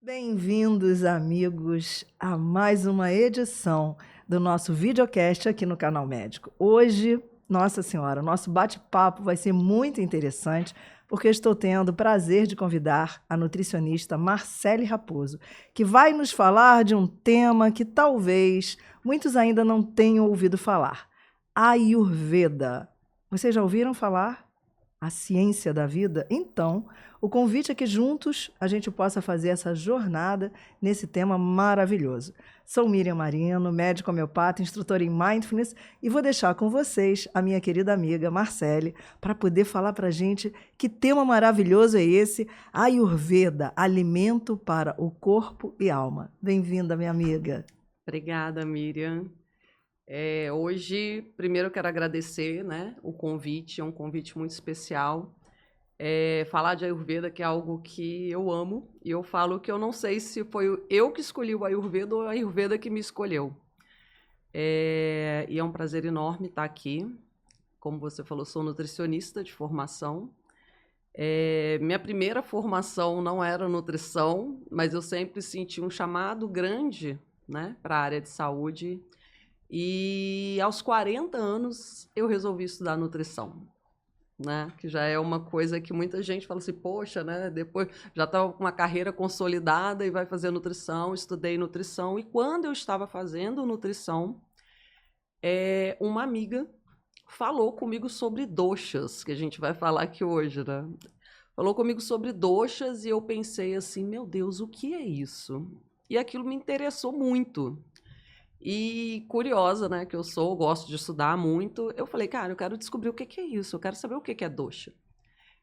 Bem-vindos, amigos, a mais uma edição do nosso videocast aqui no Canal Médico. Hoje, Nossa Senhora, nosso bate-papo vai ser muito interessante, porque estou tendo o prazer de convidar a nutricionista Marcele Raposo, que vai nos falar de um tema que talvez muitos ainda não tenham ouvido falar: Ayurveda. Vocês já ouviram falar? A ciência da vida? Então, o convite é que juntos a gente possa fazer essa jornada nesse tema maravilhoso. Sou Miriam Marino, médica homeopata, instrutora em Mindfulness, e vou deixar com vocês a minha querida amiga Marcele para poder falar para a gente que tema maravilhoso é esse, Ayurveda, alimento para o corpo e alma. Bem-vinda, minha amiga. Obrigada, Miriam. Hoje, primeiro eu quero agradecer, né, o convite, é um convite muito especial. Falar de Ayurveda, que é algo que eu amo, e eu falo que eu não sei se foi eu que escolhi o Ayurveda ou a Ayurveda que me escolheu. E é um prazer enorme estar aqui. Como você falou, sou nutricionista de formação. Minha primeira formação não era nutrição, mas eu sempre senti um chamado grande, né, para a área de saúde. E aos 40 anos eu resolvi estudar nutrição, né? Que já é uma coisa que muita gente fala assim, poxa, né? Depois já estava com uma carreira consolidada e vai fazer nutrição, estudei nutrição. E quando eu estava fazendo nutrição, uma amiga falou comigo sobre doshas, que a gente vai falar aqui hoje, né? Falou comigo sobre doshas e eu pensei assim, meu Deus, o que é isso? E aquilo me interessou muito. E curiosa, né, que eu sou, gosto de estudar muito, eu falei, cara, eu quero descobrir o que que é isso, eu quero saber o que que é dosha.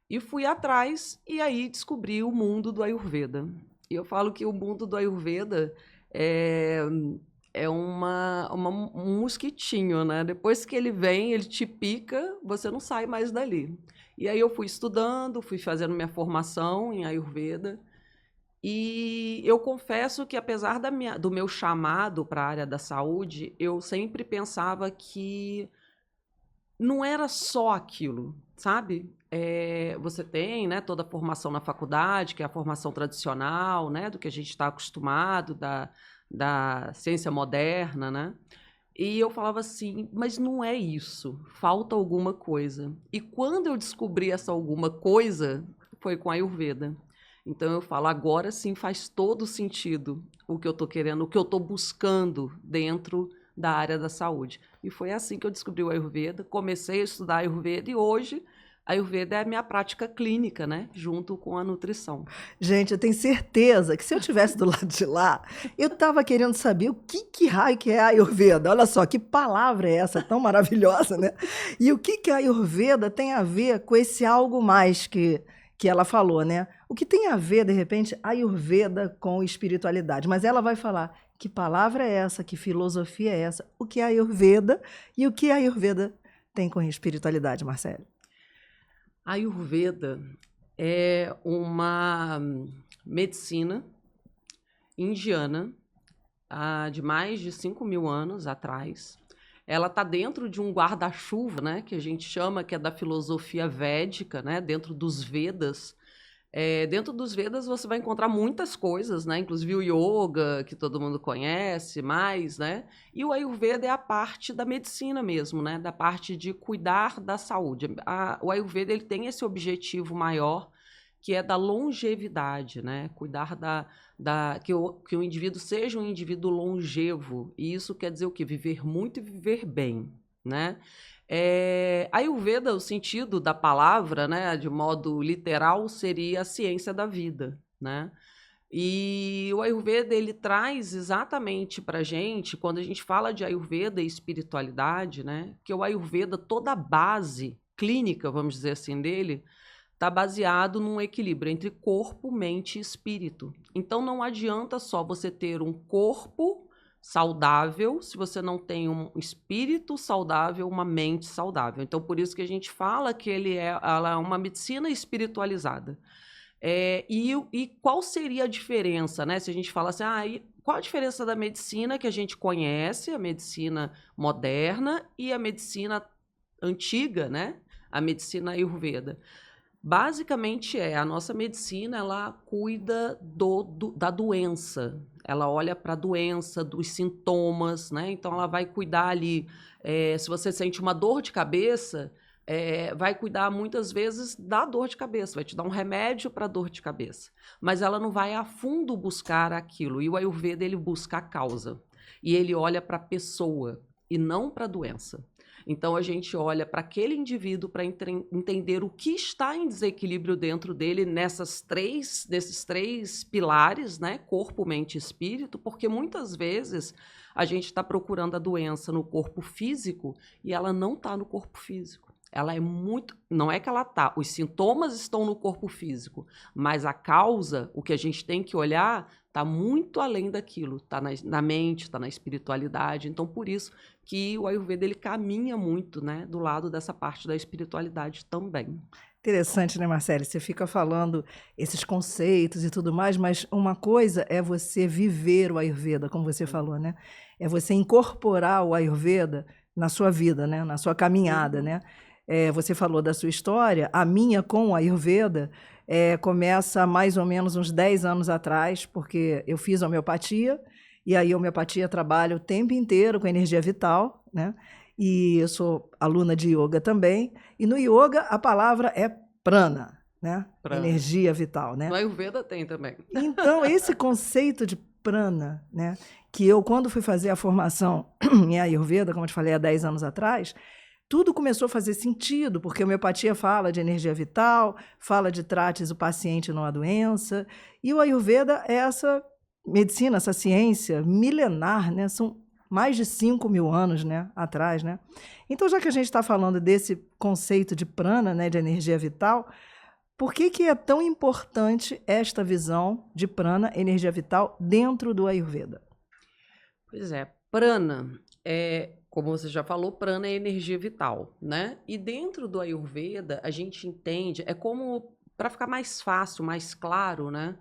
E fui atrás e aí descobri o mundo do Ayurveda. E eu falo que o mundo do Ayurveda é, um mosquitinho, né? Depois que ele vem, ele te pica, você não sai mais dali. E aí eu fui estudando, fui fazendo minha formação em Ayurveda. E eu confesso que, apesar do meu chamado para a área da saúde, eu sempre pensava que não era só aquilo, sabe? Você tem, né, toda a formação na faculdade, que é a formação tradicional, né, do que a gente está acostumado, da ciência moderna, né? E eu falava assim, mas não é isso, falta alguma coisa. E quando eu descobri essa alguma coisa, foi com a Ayurveda. Então eu falo, agora sim faz todo sentido o que eu estou querendo, o que eu estou buscando dentro da área da saúde. E foi assim que eu descobri o Ayurveda, comecei a estudar Ayurveda e hoje a Ayurveda é a minha prática clínica, né? Junto com a nutrição. Gente, eu tenho certeza que se eu estivesse do lado de lá, eu estava querendo saber o que raio que é Ayurveda. Olha só, que palavra é essa tão maravilhosa, né? E o que a Ayurveda tem a ver com esse algo mais que ela falou, né? O que tem a ver, de repente, Ayurveda com espiritualidade? Mas ela vai falar que palavra é essa, que filosofia é essa, o que é Ayurveda e o que a Ayurveda tem com espiritualidade, Marcelo? A Ayurveda é uma medicina indiana de mais de 5.000 anos atrás. Ela está dentro de um guarda-chuva, né, que a gente chama, que é da filosofia védica, né, dentro dos Vedas. Dentro dos Vedas você vai encontrar muitas coisas, né, inclusive o yoga, que todo mundo conhece mais, né, e o Ayurveda é a parte da medicina mesmo, né, da parte de cuidar da saúde. O Ayurveda ele tem esse objetivo maior, que é da longevidade, né, cuidar que o indivíduo seja um indivíduo longevo, e isso quer dizer o quê? Viver muito e viver bem, né? Ayurveda, o sentido da palavra, né, de modo literal, seria a ciência da vida, né? E o Ayurveda, ele traz exatamente para gente, quando a gente fala de Ayurveda e espiritualidade, né, que o Ayurveda, toda a base clínica, vamos dizer assim, dele, está baseado num equilíbrio entre corpo, mente e espírito. Então não adianta só você ter um corpo saudável se você não tem um espírito saudável, uma mente saudável. Então por isso que a gente fala que ela é uma medicina espiritualizada. E qual seria a diferença, né? Se a gente fala assim, qual a diferença da medicina que a gente conhece, a medicina moderna e a medicina antiga, né? A medicina Ayurveda. Basicamente a nossa medicina, ela cuida da doença, ela olha para a doença, dos sintomas, né? Então ela vai cuidar ali, se você sente uma dor de cabeça, vai cuidar muitas vezes da dor de cabeça, vai te dar um remédio para dor de cabeça, mas ela não vai a fundo buscar aquilo, e o Ayurveda ele busca a causa, e ele olha para a pessoa e não para a doença. Então a gente olha para aquele indivíduo para entender o que está em desequilíbrio dentro dele nesses três pilares, né? Corpo, mente e espírito, porque muitas vezes a gente está procurando a doença no corpo físico e ela não está no corpo físico. Ela é muito. Não é que ela está, os sintomas estão no corpo físico, mas a causa, o que a gente tem que olhar, está muito além daquilo, está na mente, está na espiritualidade. Então, por isso que o Ayurveda ele caminha muito, né, do lado dessa parte da espiritualidade também. Interessante, né, Marcele? Você fica falando esses conceitos e tudo mais, mas uma coisa é você viver o Ayurveda, como você falou, né? É você incorporar o Ayurveda na sua vida, né? Na sua caminhada, né? Você falou da sua história, a minha com o Ayurveda começa mais ou menos uns 10 anos atrás, porque eu fiz homeopatia, e aí a homeopatia trabalha o tempo inteiro com energia vital, né? E eu sou aluna de yoga também, e no yoga a palavra é prana, né? Prana. Energia vital, né? No Ayurveda tem também. Então, esse conceito de prana, né? Que eu, quando fui fazer a formação em Ayurveda, como eu te falei, há 10 anos atrás, tudo começou a fazer sentido, porque a homeopatia fala de energia vital, fala de trates o paciente, não a doença, e o Ayurveda é essa medicina, essa ciência milenar, né? São mais de 5.000 anos, né, atrás, né? Então, já que a gente está falando desse conceito de prana, né, de energia vital, por que é tão importante esta visão de prana, energia vital, dentro do Ayurveda? Pois é, prana como você já falou, prana é energia vital, né? E dentro do Ayurveda, a gente entende, é como, para ficar mais fácil, mais claro, né?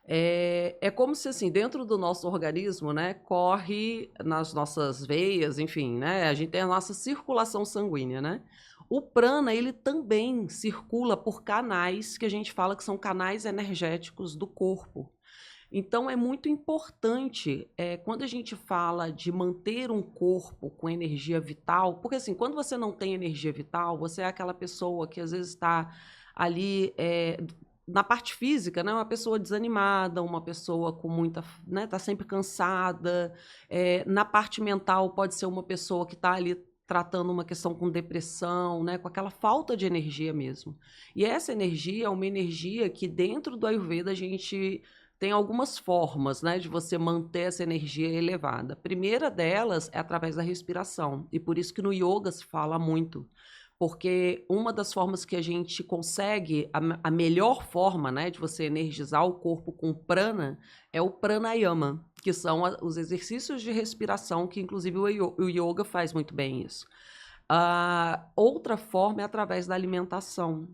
É como se, assim, dentro do nosso organismo, né, corre nas nossas veias, enfim, né? A gente tem a nossa circulação sanguínea, né? O prana, ele também circula por canais que a gente fala que são canais energéticos do corpo. Então, é muito importante, quando a gente fala de manter um corpo com energia vital, porque assim, quando você não tem energia vital, você é aquela pessoa que às vezes está ali na parte física, né, uma pessoa desanimada, uma pessoa com muita, né, tá sempre cansada. Na parte mental, pode ser uma pessoa que está ali tratando uma questão com depressão, né, com aquela falta de energia mesmo. E essa energia é uma energia que dentro do Ayurveda a gente tem algumas formas, né, de você manter essa energia elevada. A primeira delas é através da respiração, e por isso que no yoga se fala muito, porque uma das formas que a gente consegue, a melhor forma, né, de você energizar o corpo com prana, é o pranayama, que são os exercícios de respiração, que inclusive o yoga faz muito bem isso. Outra forma é através da alimentação.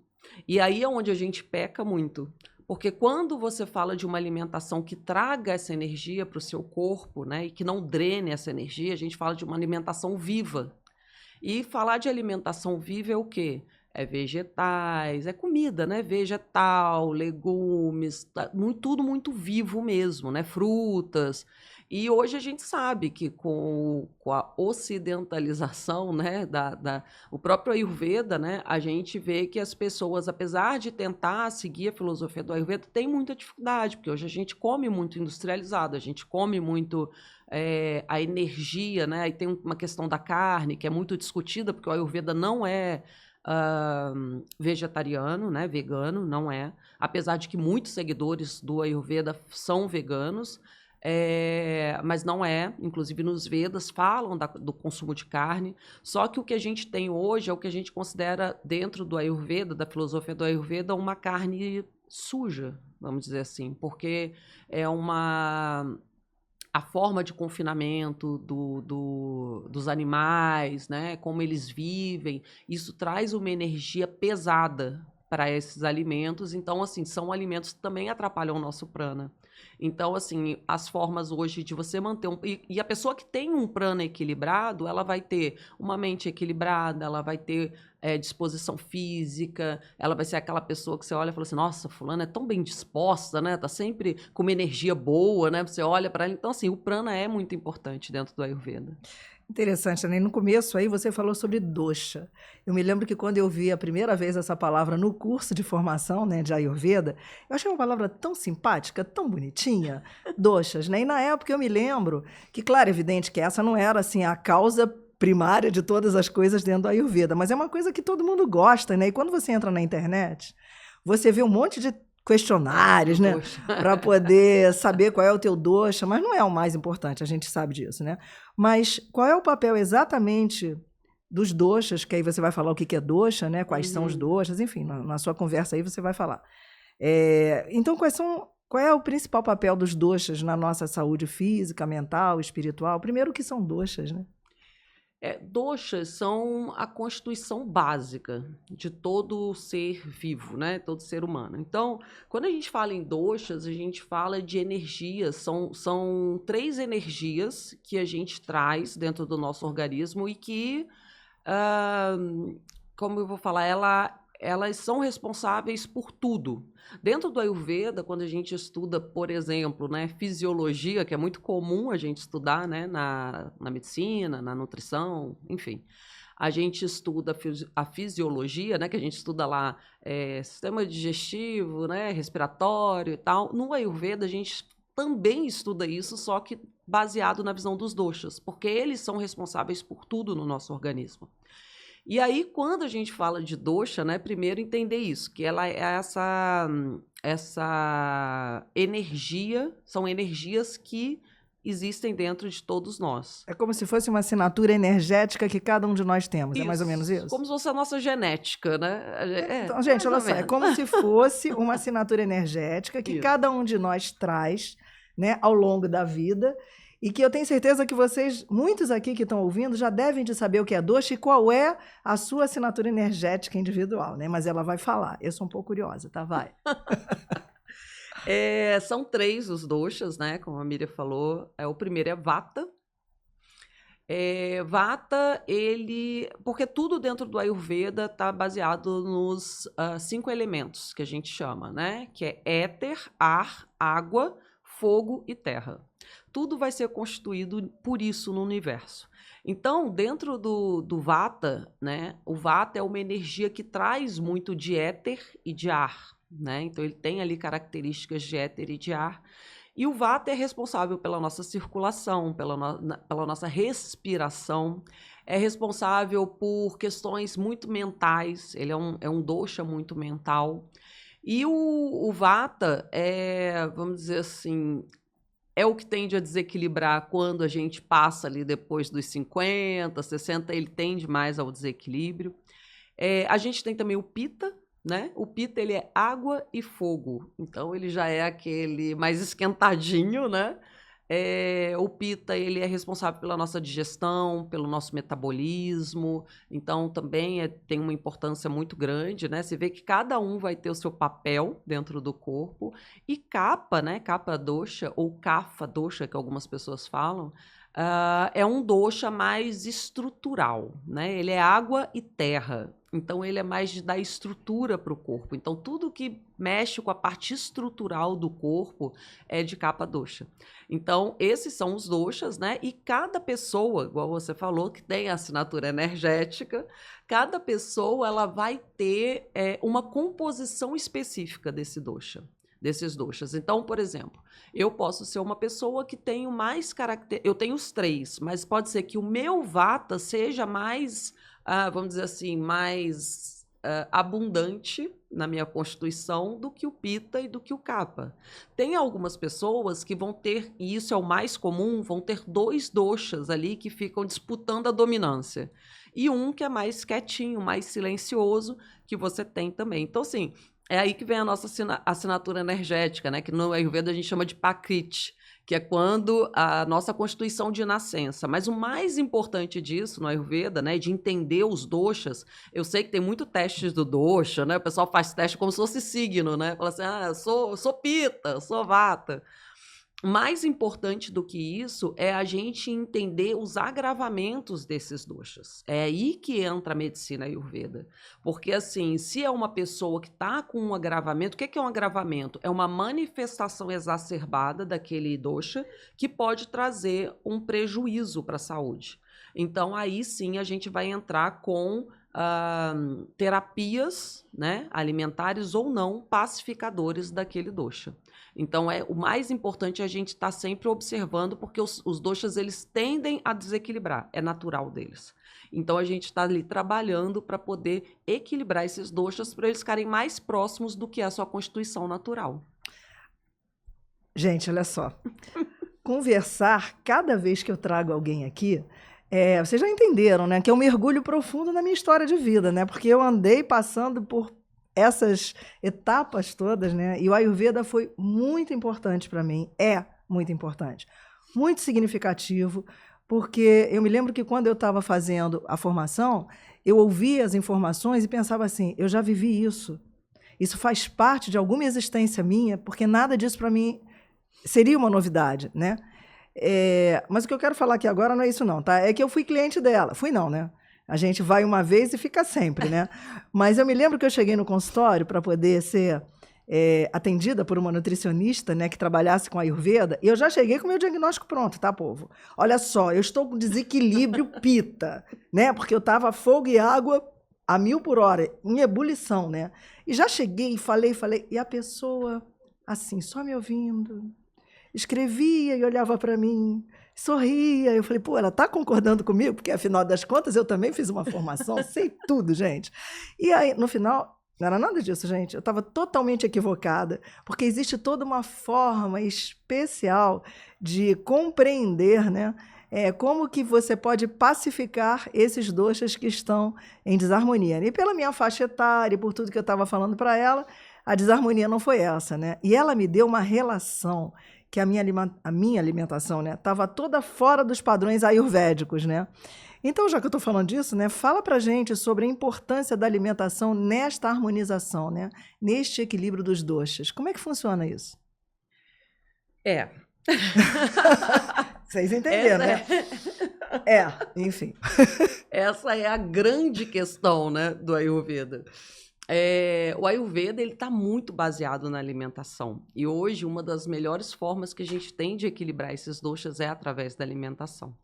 E aí é onde a gente peca muito. Porque quando você fala de uma alimentação que traga essa energia para o seu corpo, né, e que não drene essa energia, a gente fala de uma alimentação viva. E falar de alimentação viva é o quê? É vegetais, é comida, né? Vegetal, legumes, tudo muito vivo mesmo, né? Frutas. E hoje a gente sabe que com a ocidentalização, né, o próprio Ayurveda, né, a gente vê que as pessoas, apesar de tentar seguir a filosofia do Ayurveda, tem muita dificuldade, porque hoje a gente come muito industrializado, a gente come muito a energia, né? E tem uma questão da carne que é muito discutida, porque o Ayurveda não é vegetariano, né? Vegano, não é. Apesar de que muitos seguidores do Ayurveda são veganos, mas não é. Inclusive nos Vedas falam do consumo de carne. Só que o que a gente tem hoje é o que a gente considera dentro do Ayurveda, da filosofia do Ayurveda, uma carne suja, vamos dizer assim, porque é a forma de confinamento dos animais, né? Como eles vivem, isso traz uma energia pesada para esses alimentos. Então, assim, são alimentos que também atrapalham o nosso prana. Então, assim, as formas hoje de você manter e a pessoa que tem um prana equilibrado, ela vai ter uma mente equilibrada, ela vai ter disposição física, ela vai ser aquela pessoa que você olha e fala assim, nossa, fulana é tão bem disposta, né? Tá sempre com uma energia boa, né? Você olha para ela. Então, assim, o prana é muito importante dentro do Ayurveda. Interessante, né? No começo aí você falou sobre dosha. Eu me lembro que quando eu vi a primeira vez essa palavra no curso de formação, né, de Ayurveda, eu achei uma palavra tão simpática, tão bonitinha, doshas, né? E na época eu me lembro que, claro, é evidente que essa não era assim a causa primária de todas as coisas dentro do Ayurveda, mas é uma coisa que todo mundo gosta, né? E quando você entra na internet, você vê um monte de questionários, né, para poder saber qual é o teu dosha, mas não é o mais importante, a gente sabe disso, né? Mas qual é o papel exatamente dos doshas, que aí você vai falar o que é dosha, né? Quais são os doshas, enfim, na sua conversa aí você vai falar. Então, qual é o principal papel dos doshas na nossa saúde física, mental, espiritual? Primeiro, o que são doshas, né? Doshas são a constituição básica de todo ser vivo, né? Todo ser humano. Então, quando a gente fala em doshas, a gente fala de energias. São 3 energias que a gente traz dentro do nosso organismo e que, como eu vou falar, elas são responsáveis por tudo. Dentro do Ayurveda, quando a gente estuda, por exemplo, né, fisiologia, que é muito comum a gente estudar, né, na medicina, na nutrição, enfim. A gente estuda a fisiologia, né, que a gente estuda lá sistema digestivo, né, respiratório e tal. No Ayurveda, a gente também estuda isso, só que baseado na visão dos doshas, porque eles são responsáveis por tudo no nosso organismo. E aí, quando a gente fala de dosha, né, primeiro entender isso, que ela é essa energia, são energias que existem dentro de todos nós. É como se fosse uma assinatura energética que cada um de nós temos, é mais ou menos isso? Como se fosse a nossa genética, né? Então, gente, olha só, é como se fosse uma assinatura energética que cada um de nós traz, né, ao longo da vida, e que eu tenho certeza que vocês, muitos aqui que estão ouvindo, já devem de saber o que é dosha e qual é a sua assinatura energética individual, né? Mas ela vai falar. Eu sou um pouco curiosa, tá? Vai. São 3 os doshas, né? Como a Miriam falou. O primeiro é Vata. Vata, porque tudo dentro do Ayurveda está baseado nos 5 elementos que a gente chama, né? Que é éter, ar, água, fogo e terra. Tudo vai ser constituído por isso no universo. Então, dentro do Vata, né, o Vata é uma energia que traz muito de éter e de ar, né? Então, ele tem ali características de éter e de ar. E o Vata é responsável pela nossa circulação, pela nossa respiração, é responsável por questões muito mentais, ele é um dosha muito mental. E o Vata vamos dizer assim, é o que tende a desequilibrar quando a gente passa ali depois dos 50, 60, ele tende mais ao desequilíbrio. A gente tem também o Pitta, né? O Pitta, ele é água e fogo, então ele já é aquele mais esquentadinho, né? O Pitta, ele é responsável pela nossa digestão, pelo nosso metabolismo, então também tem uma importância muito grande, né? Você vê que cada um vai ter o seu papel dentro do corpo. E Kapha, né? Kapha dosha, ou Kapha dosha, que algumas pessoas falam, é um dosha mais estrutural, né? Ele é água e terra, então ele é mais de dar estrutura para o corpo. Então tudo que mexe com a parte estrutural do corpo é de Kapha dosha. Então esses são os doshas, né? E cada pessoa, igual você falou, que tem a assinatura energética, cada pessoa ela vai ter uma composição específica desses doshas. Então, por exemplo, eu posso ser uma pessoa que tenho mais eu tenho os 3, mas pode ser que o meu Vata seja mais, vamos dizer assim, mais abundante na minha constituição do que o Pitta e do que o Kapha. Tem algumas pessoas que vão ter, e isso é o mais comum, vão ter 2 doshas ali que ficam disputando a dominância. E um que é mais quietinho, mais silencioso, que você tem também. Então, assim, é aí que vem a nossa assinatura energética, né? Que no Ayurveda a gente chama de Prakriti, que é quando a nossa constituição de nascença. Mas o mais importante disso no Ayurveda, né, de entender os doshas, eu sei que tem muito testes do dosha, né? O pessoal faz teste como se fosse signo, né? Fala assim, eu sou Pitta, eu sou Vata. Mais importante do que isso é a gente entender os agravamentos desses doshas. É aí que entra a medicina Ayurveda. Porque, assim, se é uma pessoa que está com um agravamento, o que é um agravamento? É uma manifestação exacerbada daquele dosha que pode trazer um prejuízo para a saúde. Então, aí sim a gente vai entrar com terapias, né, alimentares ou não, pacificadores daquele dosha. Então, o mais importante é a gente estar sempre observando, porque os doshas, eles tendem a desequilibrar, é natural deles. Então, a gente está ali trabalhando para poder equilibrar esses doshas para eles ficarem mais próximos do que é a sua constituição natural. Gente, olha só. Conversar, cada vez que eu trago alguém aqui, vocês já entenderam, né? Que é um mergulho profundo na minha história de vida, né? Porque eu andei passando por essas etapas todas, né? E o Ayurveda foi muito importante para mim, é muito importante, muito significativo, porque eu me lembro que quando eu estava fazendo a formação, eu ouvia as informações e pensava assim, eu já vivi isso. Isso faz parte de alguma existência minha, porque nada disso para mim seria uma novidade, né? Mas o que eu quero falar aqui agora não é isso não, tá? É que eu fui cliente dela. Fui não, né? A gente vai uma vez e fica sempre, né? Mas eu me lembro que eu cheguei no consultório para poder ser atendida por uma nutricionista, né, que trabalhasse com Ayurveda, e eu já cheguei com o meu diagnóstico pronto, tá, povo? Olha só, eu estou com desequilíbrio pita, né? Porque eu estava fogo e água a 1000 por hora, em ebulição, né? E já cheguei, falei, e a pessoa, assim, só me ouvindo, escrevia e olhava para mim, sorria. Eu falei, pô, ela está concordando comigo? Porque, afinal das contas, eu também fiz uma formação, sei tudo, gente. E aí, no final, não era nada disso, gente. Eu estava totalmente equivocada, porque existe toda uma forma especial de compreender, né? Como que você pode pacificar esses doshas que estão em desarmonia. E pela minha faixa etária, e por tudo que eu estava falando para ela, a desarmonia não foi essa, né? E ela me deu uma relação que a minha alimentação, né, estava toda fora dos padrões ayurvédicos, né? Então, já que eu estou falando disso, né, fala para a gente sobre a importância da alimentação nesta harmonização, né, neste equilíbrio dos doshas. Como é que funciona isso? Vocês entenderam, né? Enfim. Essa é a grande questão, né, do Ayurveda. O Ayurveda está muito baseado na alimentação. E hoje, uma das melhores formas que a gente tem de equilibrar esses doshas é através da alimentação.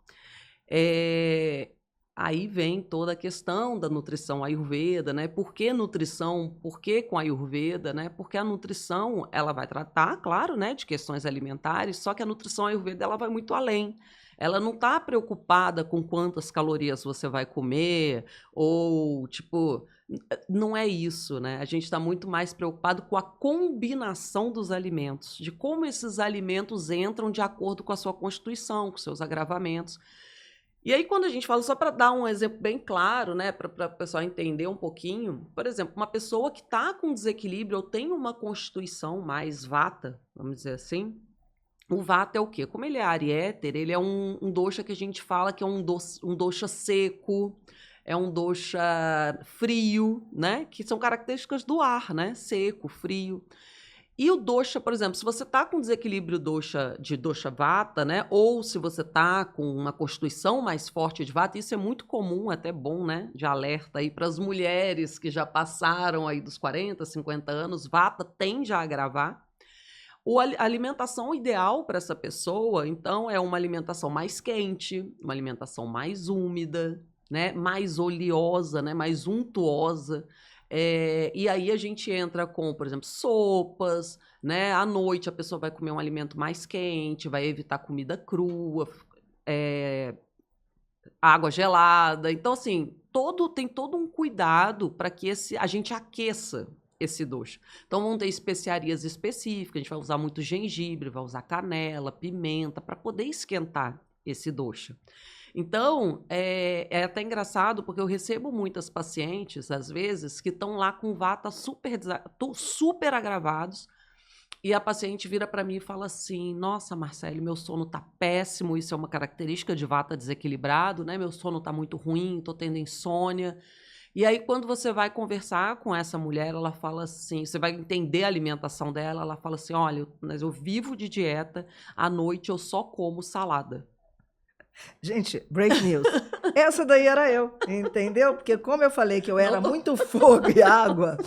Aí vem toda a questão da nutrição Ayurveda, né? Por que nutrição? Por que com Ayurveda, né? Porque a nutrição, ela vai tratar, claro, né, de questões alimentares, só que a nutrição Ayurveda, ela vai muito além. Ela não está preocupada com quantas calorias você vai comer, ou, tipo, não é isso, né? A gente está muito mais preocupado com a combinação dos alimentos, de como esses alimentos entram de acordo com a sua constituição, com seus agravamentos. E aí, quando a gente fala, só para dar um exemplo bem claro, né, para o pessoal entender um pouquinho, por exemplo, uma pessoa que está com desequilíbrio ou tem uma constituição mais vata, vamos dizer assim, o vata é o quê? Como ele é ariéter, ele é um dosha que a gente fala que é um dosha seco, é um dosha frio, né? Que são características do ar, né? Seco, frio. E o dosha, por exemplo, se você está com desequilíbrio de dosha vata, né? Ou se você está com uma constituição mais forte de vata, isso é muito comum, até bom, né? De alerta aí para as mulheres que já passaram aí dos 40, 50 anos, vata tende a agravar. A alimentação ideal para essa pessoa, então, é uma alimentação mais quente, uma alimentação mais úmida, né? Mais oleosa, né? Mais untuosa. E aí a gente entra com, por exemplo, sopas, né? À noite a pessoa vai comer um alimento mais quente, vai evitar comida crua, água gelada. Então, assim, tem todo um cuidado para que a gente aqueça esse dosha. Então, vão ter especiarias específicas, a gente vai usar muito gengibre, vai usar canela, pimenta, para poder esquentar esse dosha. Então, é até engraçado, porque eu recebo muitas pacientes, às vezes, que estão lá com vata super agravados, e a paciente vira para mim e fala assim, nossa, Marcele, meu sono tá péssimo, isso é uma característica de vata desequilibrado, né? Meu sono tá muito ruim, tô tendo insônia. E aí, quando você vai conversar com essa mulher, ela fala assim, você vai entender a alimentação dela, ela fala assim, olha, mas eu vivo de dieta, à noite eu só como salada. Gente, break news. Essa daí era eu, entendeu? Porque como eu falei que eu era Não. muito fogo e água,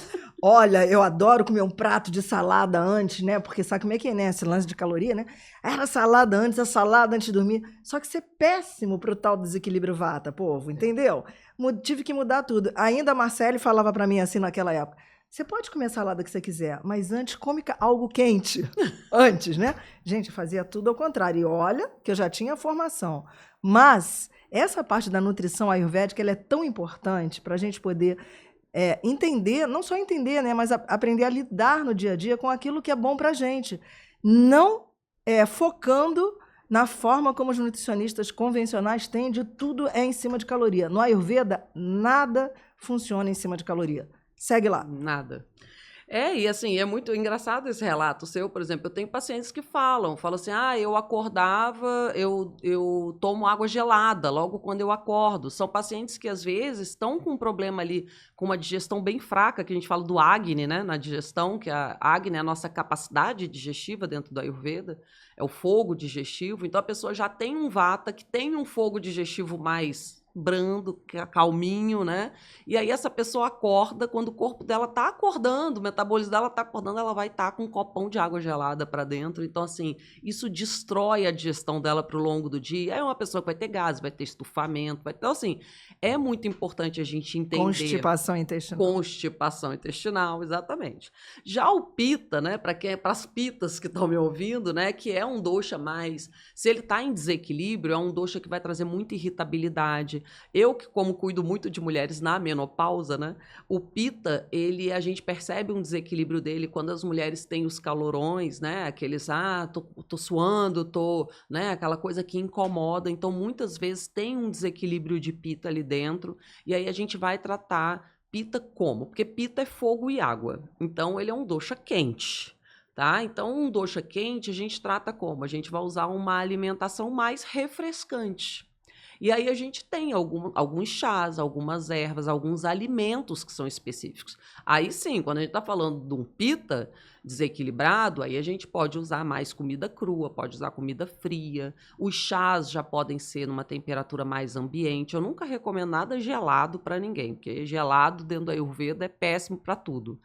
olha, eu adoro comer um prato de salada antes, né? Porque sabe como é que é, né? Esse lance de caloria, né? Era salada antes, a salada antes de dormir. Só que isso é péssimo pro tal desequilíbrio vata, povo, entendeu? Tive que mudar tudo. Ainda a Marcele falava pra mim assim naquela época, você pode comer a salada que você quiser, mas antes come algo quente. Antes, né? Gente, eu fazia tudo ao contrário. E olha que eu já tinha formação. Mas essa parte da nutrição ayurvédica ela é tão importante para a gente poder entender, não só entender, né, mas aprender a lidar no dia a dia com aquilo que é bom para a gente. Não focando na forma como os nutricionistas convencionais têm de tudo é em cima de caloria. No Ayurveda, nada funciona em cima de caloria. Segue lá. Nada. E assim, é muito engraçado esse relato seu, por exemplo, eu tenho pacientes que falam assim, eu acordava, eu tomo água gelada logo quando eu acordo. São pacientes que, às vezes, estão com um problema ali, com uma digestão bem fraca, que a gente fala do Agni, né, na digestão, que a Agni é a nossa capacidade digestiva dentro do Ayurveda, é o fogo digestivo, então a pessoa já tem um vata que tem um fogo digestivo mais brando, calminho, né? E aí essa pessoa acorda, quando o corpo dela tá acordando, o metabolismo dela tá acordando, ela vai estar com um copão de água gelada para dentro. Então, assim, isso destrói a digestão dela pro longo do dia. É uma pessoa que vai ter gases, vai ter estufamento, Então, assim, é muito importante a gente entender... Constipação intestinal. Constipação intestinal, exatamente. Já o Pitta, né, para as pitas que estão me ouvindo, né, que é um dosha mais... Se ele está em desequilíbrio, é um dosha que vai trazer muita irritabilidade. Eu, que como cuido muito de mulheres na menopausa, né, o Pitta, a gente percebe um desequilíbrio dele quando as mulheres têm os calorões, né, aqueles, tô suando, né, aquela coisa que incomoda. Então, muitas vezes tem um desequilíbrio de Pitta ali dentro, e aí a gente vai tratar Pitta como? Porque Pitta é fogo e água, então ele é um dosha quente. Tá? Então, um dosha quente a gente trata como? A gente vai usar uma alimentação mais refrescante. E aí a gente tem alguns chás, algumas ervas, alguns alimentos que são específicos. Aí sim, quando a gente está falando de um Pitta desequilibrado, aí a gente pode usar mais comida crua, pode usar comida fria. Os chás já podem ser numa temperatura mais ambiente. Eu nunca recomendo nada gelado para ninguém, porque gelado dentro da Ayurveda é péssimo para tudo.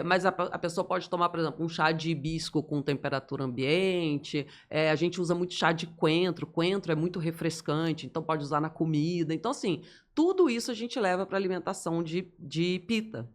Mas a pessoa pode tomar, por exemplo, um chá de hibisco com temperatura ambiente. A gente usa muito chá de coentro. Coentro é muito refrescante, então pode usar na comida. Então, assim, tudo isso a gente leva para alimentação de Pitta.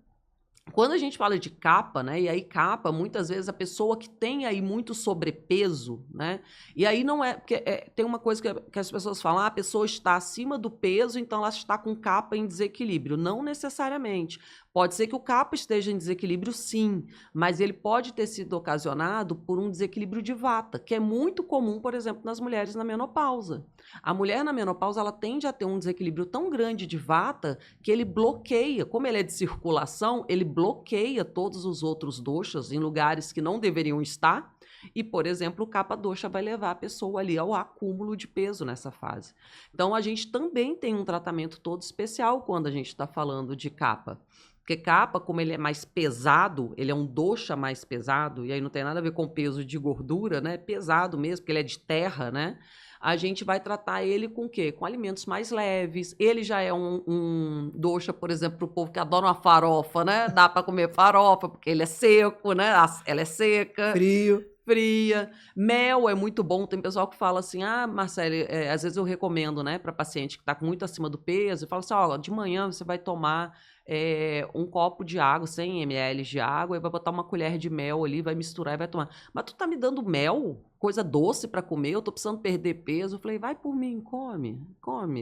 Quando a gente fala de capa, né? E aí capa, muitas vezes a pessoa que tem aí muito sobrepeso, né? E aí não é... Porque tem uma coisa que as pessoas falam, a pessoa está acima do peso, então ela está com capa em desequilíbrio. Não necessariamente. Pode ser que o capa esteja em desequilíbrio, sim, mas ele pode ter sido ocasionado por um desequilíbrio de vata, que é muito comum, por exemplo, nas mulheres na menopausa. A mulher na menopausa, ela tende a ter um desequilíbrio tão grande de vata que ele bloqueia, como ele é de circulação, ele bloqueia todos os outros doshas em lugares que não deveriam estar. E, por exemplo, o capa dosha vai levar a pessoa ali ao acúmulo de peso nessa fase. Então, a gente também tem um tratamento todo especial quando a gente está falando de capa. Porque capa, como ele é mais pesado, ele é um dosha mais pesado, e aí não tem nada a ver com peso de gordura, né? É pesado mesmo, porque ele é de terra, né? A gente vai tratar ele com o quê? Com alimentos mais leves. Ele já é um dosha, por exemplo, para o povo que adora uma farofa, né? Dá para comer farofa, porque ele é seco, né? Ela é seca. Fria. Mel é muito bom. Tem pessoal que fala assim, Marcele, às vezes eu recomendo, né, para paciente que está muito acima do peso, e fala assim, de manhã você vai tomar um copo de água, 100 ml de água, e vai botar uma colher de mel ali, vai misturar e vai tomar. Mas tu tá me dando mel? Coisa doce para comer? Eu tô precisando perder peso. Eu falei, vai por mim, come.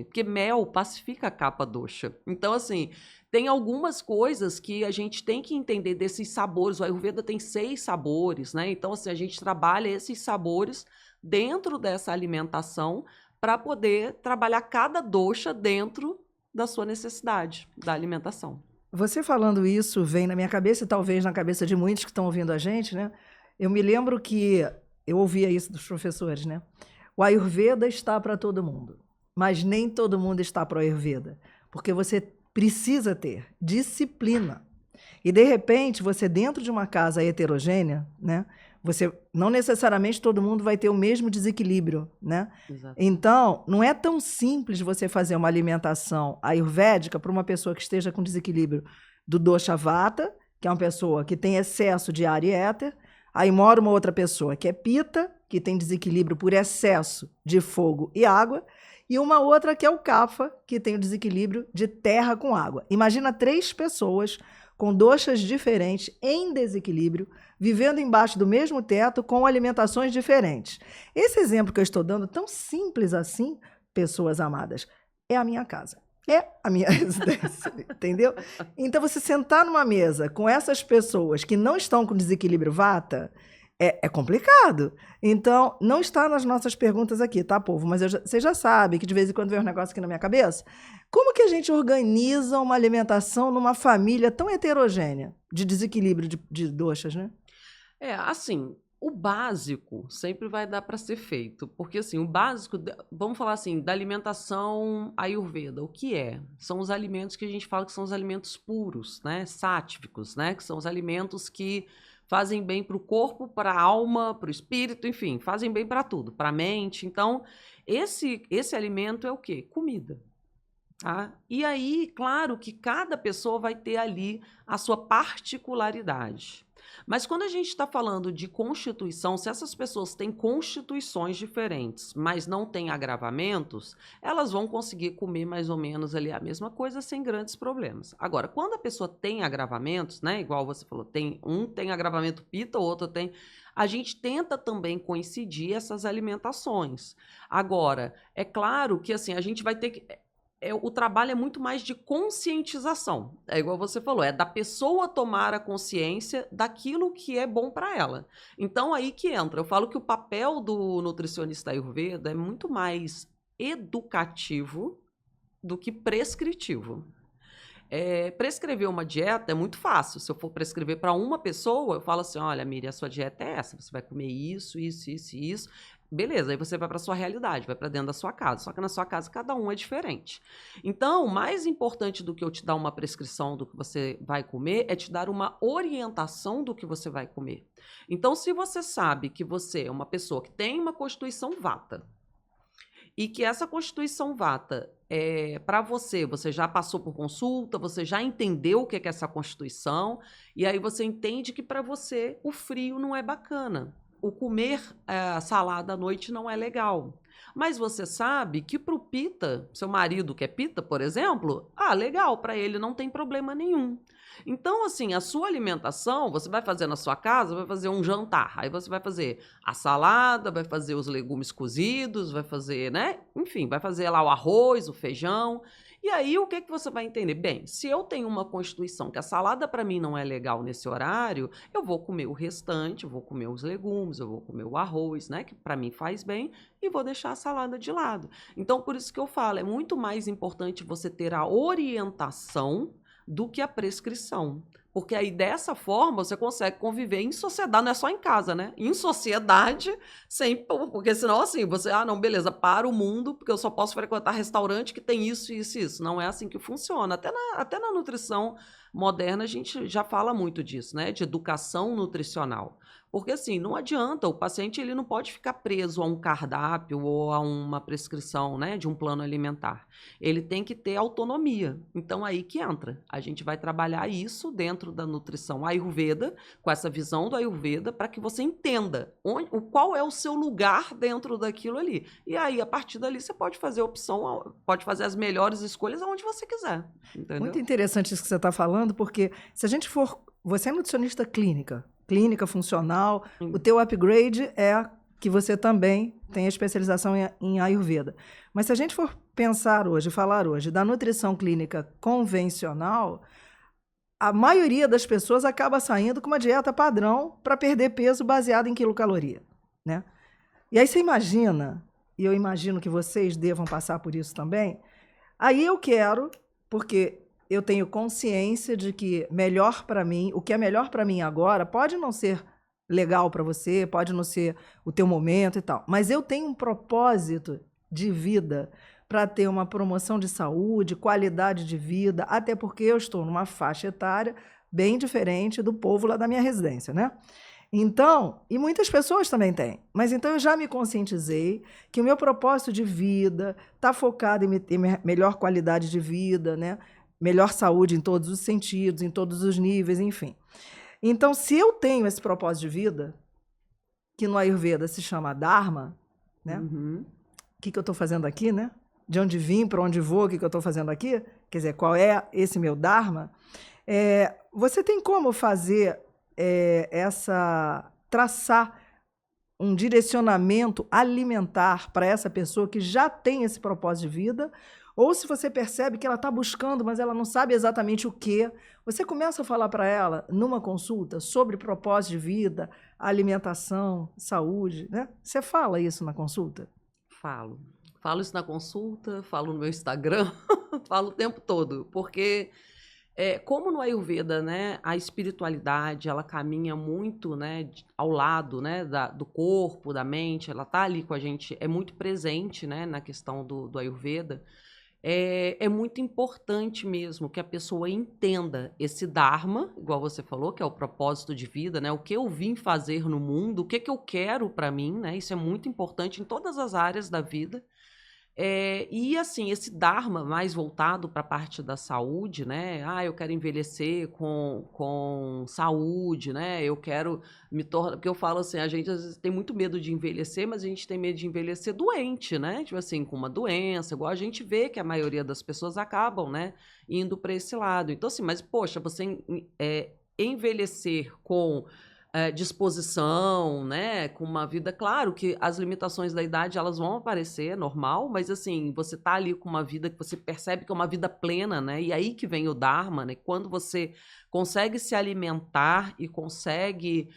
Porque mel pacifica a capa dosha. Então, assim, tem algumas coisas que a gente tem que entender desses sabores. O Ayurveda tem 6 sabores, né? Então, assim, a gente trabalha esses sabores dentro dessa alimentação para poder trabalhar cada dosha dentro da sua necessidade da alimentação. Você falando isso vem na minha cabeça e talvez na cabeça de muitos que estão ouvindo a gente, né? Eu me lembro que eu ouvia isso dos professores, né? O Ayurveda está para todo mundo, mas nem todo mundo está para o Ayurveda, porque você precisa ter disciplina. E, de repente, você dentro de uma casa heterogênea, né? Você, não necessariamente todo mundo vai ter o mesmo desequilíbrio, né? Exato. Então, não é tão simples você fazer uma alimentação ayurvédica para uma pessoa que esteja com desequilíbrio do dosha vata, que é uma pessoa que tem excesso de ar e éter. Aí mora uma outra pessoa que é pita, que tem desequilíbrio por excesso de fogo e água, e uma outra que é o kapha, que tem o desequilíbrio de terra com água. Imagina 3 pessoas com doshas diferentes, em desequilíbrio, vivendo embaixo do mesmo teto, com alimentações diferentes. Esse exemplo que eu estou dando, tão simples assim, pessoas amadas, é a minha casa. É a minha residência, entendeu? Então, você sentar numa mesa com essas pessoas que não estão com desequilíbrio vata, é complicado. Então, não está nas nossas perguntas aqui, tá, povo? Mas você já sabe que de vez em quando vem um negócio aqui na minha cabeça. Como que a gente organiza uma alimentação numa família tão heterogênea, de desequilíbrio de doshas, né? Assim, o básico sempre vai dar para ser feito, porque assim, o básico, vamos falar assim, da alimentação ayurveda, o que é? São os alimentos que a gente fala que são os alimentos puros, né, sáttvicos, né, que são os alimentos que fazem bem para o corpo, para a alma, para o espírito, enfim, fazem bem para tudo, para a mente. Então, esse alimento é o quê? Comida. Tá? E aí, claro que cada pessoa vai ter ali a sua particularidade. Mas quando a gente está falando de constituição, se essas pessoas têm constituições diferentes, mas não têm agravamentos, elas vão conseguir comer mais ou menos ali a mesma coisa sem grandes problemas. Agora, quando a pessoa tem agravamentos, né, igual você falou, tem agravamento pita, o outro tem... A gente tenta também coincidir essas alimentações. Agora, é claro que assim, a gente vai ter que... o trabalho é muito mais de conscientização. É igual você falou, é da pessoa tomar a consciência daquilo que é bom para ela. Então, aí que entra. Eu falo que o papel do nutricionista Ayurveda é muito mais educativo do que prescritivo. Prescrever uma dieta é muito fácil. Se eu for prescrever para uma pessoa, eu falo assim, olha, Miriam, a sua dieta é essa. Você vai comer isso, isso, isso e isso. Beleza, aí você vai para a sua realidade, vai para dentro da sua casa. Só que na sua casa cada um é diferente. Então, mais importante do que eu te dar uma prescrição do que você vai comer é te dar uma orientação do que você vai comer. Então, se você sabe que você é uma pessoa que tem uma constituição vata e que essa constituição vata, para você já passou por consulta, você já entendeu o que é essa constituição, e aí você entende que para você o frio não é bacana. O comer salada à noite não é legal. Mas você sabe que para o pita, seu marido que é pita, por exemplo, legal, para ele não tem problema nenhum. Então, assim, a sua alimentação, você vai fazer na sua casa, vai fazer um jantar. Aí você vai fazer a salada, vai fazer os legumes cozidos, vai fazer, né? Enfim, vai fazer lá o arroz, o feijão. E aí, o que você vai entender? Bem, se eu tenho uma constituição que a salada para mim não é legal nesse horário, eu vou comer o restante, eu vou comer os legumes, eu vou comer o arroz, né, que para mim faz bem, e vou deixar a salada de lado. Então, por isso que eu falo, é muito mais importante você ter a orientação do que a prescrição. Porque aí, dessa forma, você consegue conviver em sociedade, não é só em casa, né? Em sociedade, sem, porque senão, assim, você, não, beleza, para o mundo, porque eu só posso frequentar restaurante que tem isso, isso e isso. Não é assim que funciona. Até na nutrição moderna, a gente já fala muito disso, né? De educação nutricional. Porque, assim, não adianta, o paciente ele não pode ficar preso a um cardápio ou a uma prescrição, né, de um plano alimentar. Ele tem que ter autonomia. Então, aí que entra. A gente vai trabalhar isso dentro da nutrição Ayurveda, com essa visão do Ayurveda, para que você entenda qual é o seu lugar dentro daquilo ali. E aí, a partir dali, você pode fazer a opção, pode fazer as melhores escolhas aonde você quiser. Entendeu? Muito interessante isso que você está falando, porque se a gente for... Você é nutricionista clínica funcional, o teu upgrade é que você também tem a especialização em Ayurveda. Mas se a gente for falar hoje da nutrição clínica convencional, a maioria das pessoas acaba saindo com uma dieta padrão para perder peso baseada em quilocaloria, né? E aí você imagina, e eu imagino que vocês devam passar por isso também, aí eu quero, porque... eu tenho consciência de que melhor para mim, o que é melhor para mim agora, pode não ser legal para você, pode não ser o teu momento e tal, mas eu tenho um propósito de vida para ter uma promoção de saúde, qualidade de vida, até porque eu estou numa faixa etária bem diferente do povo lá da minha residência, né? Então, e muitas pessoas também têm, mas então eu já me conscientizei que o meu propósito de vida está focado em ter melhor qualidade de vida, né? Melhor saúde em todos os sentidos, em todos os níveis, enfim. Então, se eu tenho esse propósito de vida, que no Ayurveda se chama Dharma, né? Uhum. O que eu estou fazendo aqui, né? De onde vim, para onde vou, o que eu estou fazendo aqui? Quer dizer, qual é esse meu Dharma? Você tem como fazer traçar um direcionamento alimentar para essa pessoa que já tem esse propósito de vida? Ou se você percebe que ela está buscando, mas ela não sabe exatamente o quê, você começa a falar para ela, numa consulta, sobre propósito de vida, alimentação, saúde, né? Você fala isso na consulta? Falo. Falo isso na consulta, falo no meu Instagram, falo o tempo todo, porque como no Ayurveda, né, a espiritualidade, ela caminha muito, né, ao lado, né, do corpo, da mente, ela tá ali com a gente, é muito presente, né, na questão do Ayurveda. É muito importante mesmo que a pessoa entenda esse Dharma, igual você falou, que é o propósito de vida, né? O que eu vim fazer no mundo, o que eu quero para mim, né? Isso é muito importante em todas as áreas da vida. E assim, esse Dharma mais voltado para a parte da saúde, né? Eu quero envelhecer com saúde, né? Eu quero me tornar. Porque eu falo assim, a gente às vezes tem muito medo de envelhecer, mas a gente tem medo de envelhecer doente, né? Tipo assim, com uma doença, igual a gente vê que a maioria das pessoas acabam, né? Indo para esse lado. Então, assim, mas, poxa, você envelhecer com disposição, né, com uma vida, claro que as limitações da idade elas vão aparecer, normal, mas assim, você tá ali com uma vida que você percebe que é uma vida plena, né, e aí que vem o Dharma, né, quando você consegue se alimentar e consegue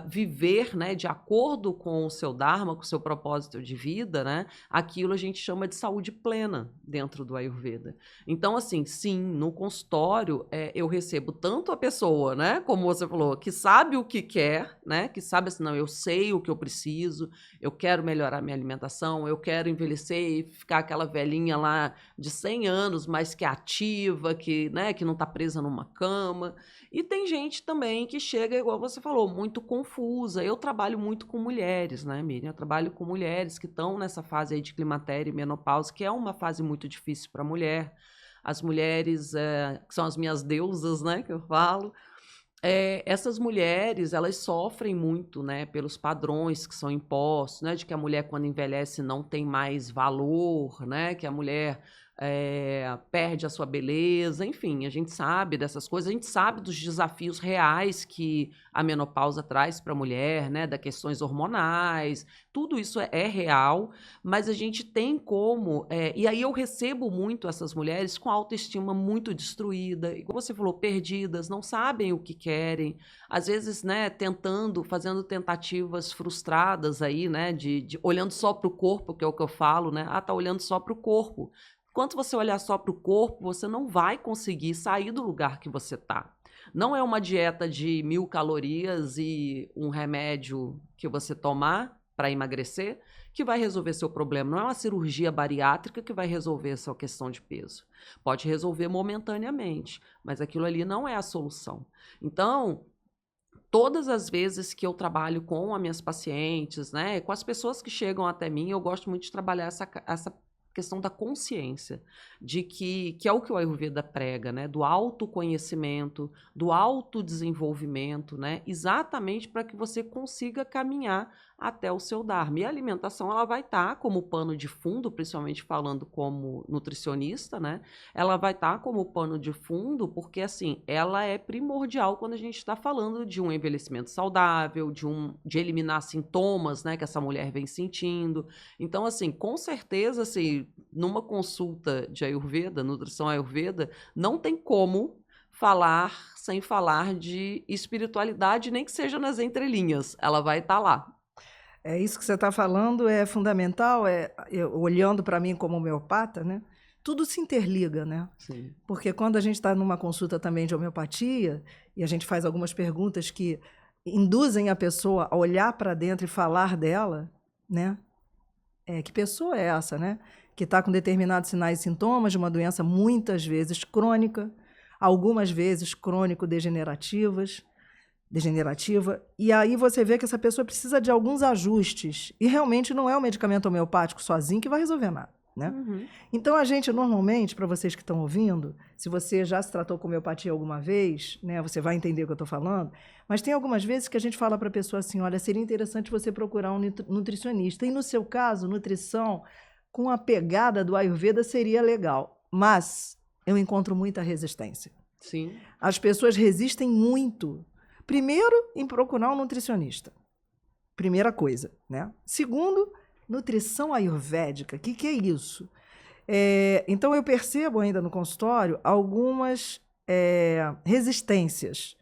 viver, né, de acordo com o seu Dharma, com o seu propósito de vida, né, aquilo a gente chama de saúde plena dentro do Ayurveda. Então, assim, sim, no consultório eu recebo tanto a pessoa, né, como você falou, que sabe o que quer, né, que sabe assim, não, eu sei o que eu preciso, eu quero melhorar minha alimentação, eu quero envelhecer e ficar aquela velhinha lá de 100 anos, mas que é ativa, que, né, que não está presa numa cama. E tem gente também que chega, igual você falou, muito confusa. Eu trabalho muito com mulheres, né, Miriam? Eu trabalho com mulheres que estão nessa fase aí de climatério e menopausa, que é uma fase muito difícil para a mulher. As mulheres, que são as minhas deusas, né, que eu falo, essas mulheres, elas sofrem muito, né, pelos padrões que são impostos, né, de que a mulher, quando envelhece, não tem mais valor, né, que a mulher perde a sua beleza, enfim, a gente sabe dessas coisas, a gente sabe dos desafios reais que a menopausa traz para a mulher, né, das questões hormonais, tudo isso é real, mas a gente tem como, e aí eu recebo muito essas mulheres com autoestima muito destruída, igual você falou, perdidas, não sabem o que querem, às vezes, né, fazendo tentativas frustradas aí, né, de olhando só para o corpo, que é o que eu falo, né, tá olhando só para o corpo. Enquanto você olhar só para o corpo, você não vai conseguir sair do lugar que você está. Não é uma dieta de 1.000 calorias e um remédio que você tomar para emagrecer que vai resolver seu problema. Não é uma cirurgia bariátrica que vai resolver a sua questão de peso. Pode resolver momentaneamente, mas aquilo ali não é a solução. Então, todas as vezes que eu trabalho com as minhas pacientes, né, com as pessoas que chegam até mim, eu gosto muito de trabalhar essa questão da consciência, de que é o que o Ayurveda prega, né, do autoconhecimento, do autodesenvolvimento, né, exatamente para que você consiga caminhar até o seu Dharma. E a alimentação, ela vai estar como pano de fundo, principalmente falando como nutricionista, né, ela vai estar como pano de fundo, porque, assim, ela é primordial quando a gente está falando de um envelhecimento saudável, de eliminar sintomas, né, que essa mulher vem sentindo. Então, assim, com certeza, assim, numa consulta de Ayurveda, nutrição Ayurveda, não tem como falar sem falar de espiritualidade, nem que seja nas entrelinhas, ela vai estar lá. Isso que você está falando é fundamental, olhando para mim como homeopata, né? Tudo se interliga, né? Sim. Porque quando a gente está numa consulta também de homeopatia, e a gente faz algumas perguntas que induzem a pessoa a olhar para dentro e falar dela, né? que pessoa é essa, né? Que está com determinados sinais e sintomas de uma doença muitas vezes crônica, algumas vezes crônico-degenerativa, e aí você vê que essa pessoa precisa de alguns ajustes, e realmente não é o medicamento homeopático sozinho que vai resolver nada, né? Uhum. Então, a gente, normalmente, para vocês que estão ouvindo, se você já se tratou com homeopatia alguma vez, né, você vai entender o que eu estou falando, mas tem algumas vezes que a gente fala para a pessoa assim, olha, seria interessante você procurar um nutricionista, e no seu caso, nutrição com a pegada do Ayurveda seria legal, mas eu encontro muita resistência. Sim. As pessoas resistem muito. Primeiro, em procurar um nutricionista. Primeira coisa, né? Segundo, nutrição ayurvédica. O que é isso? Então, eu percebo ainda no consultório algumas resistências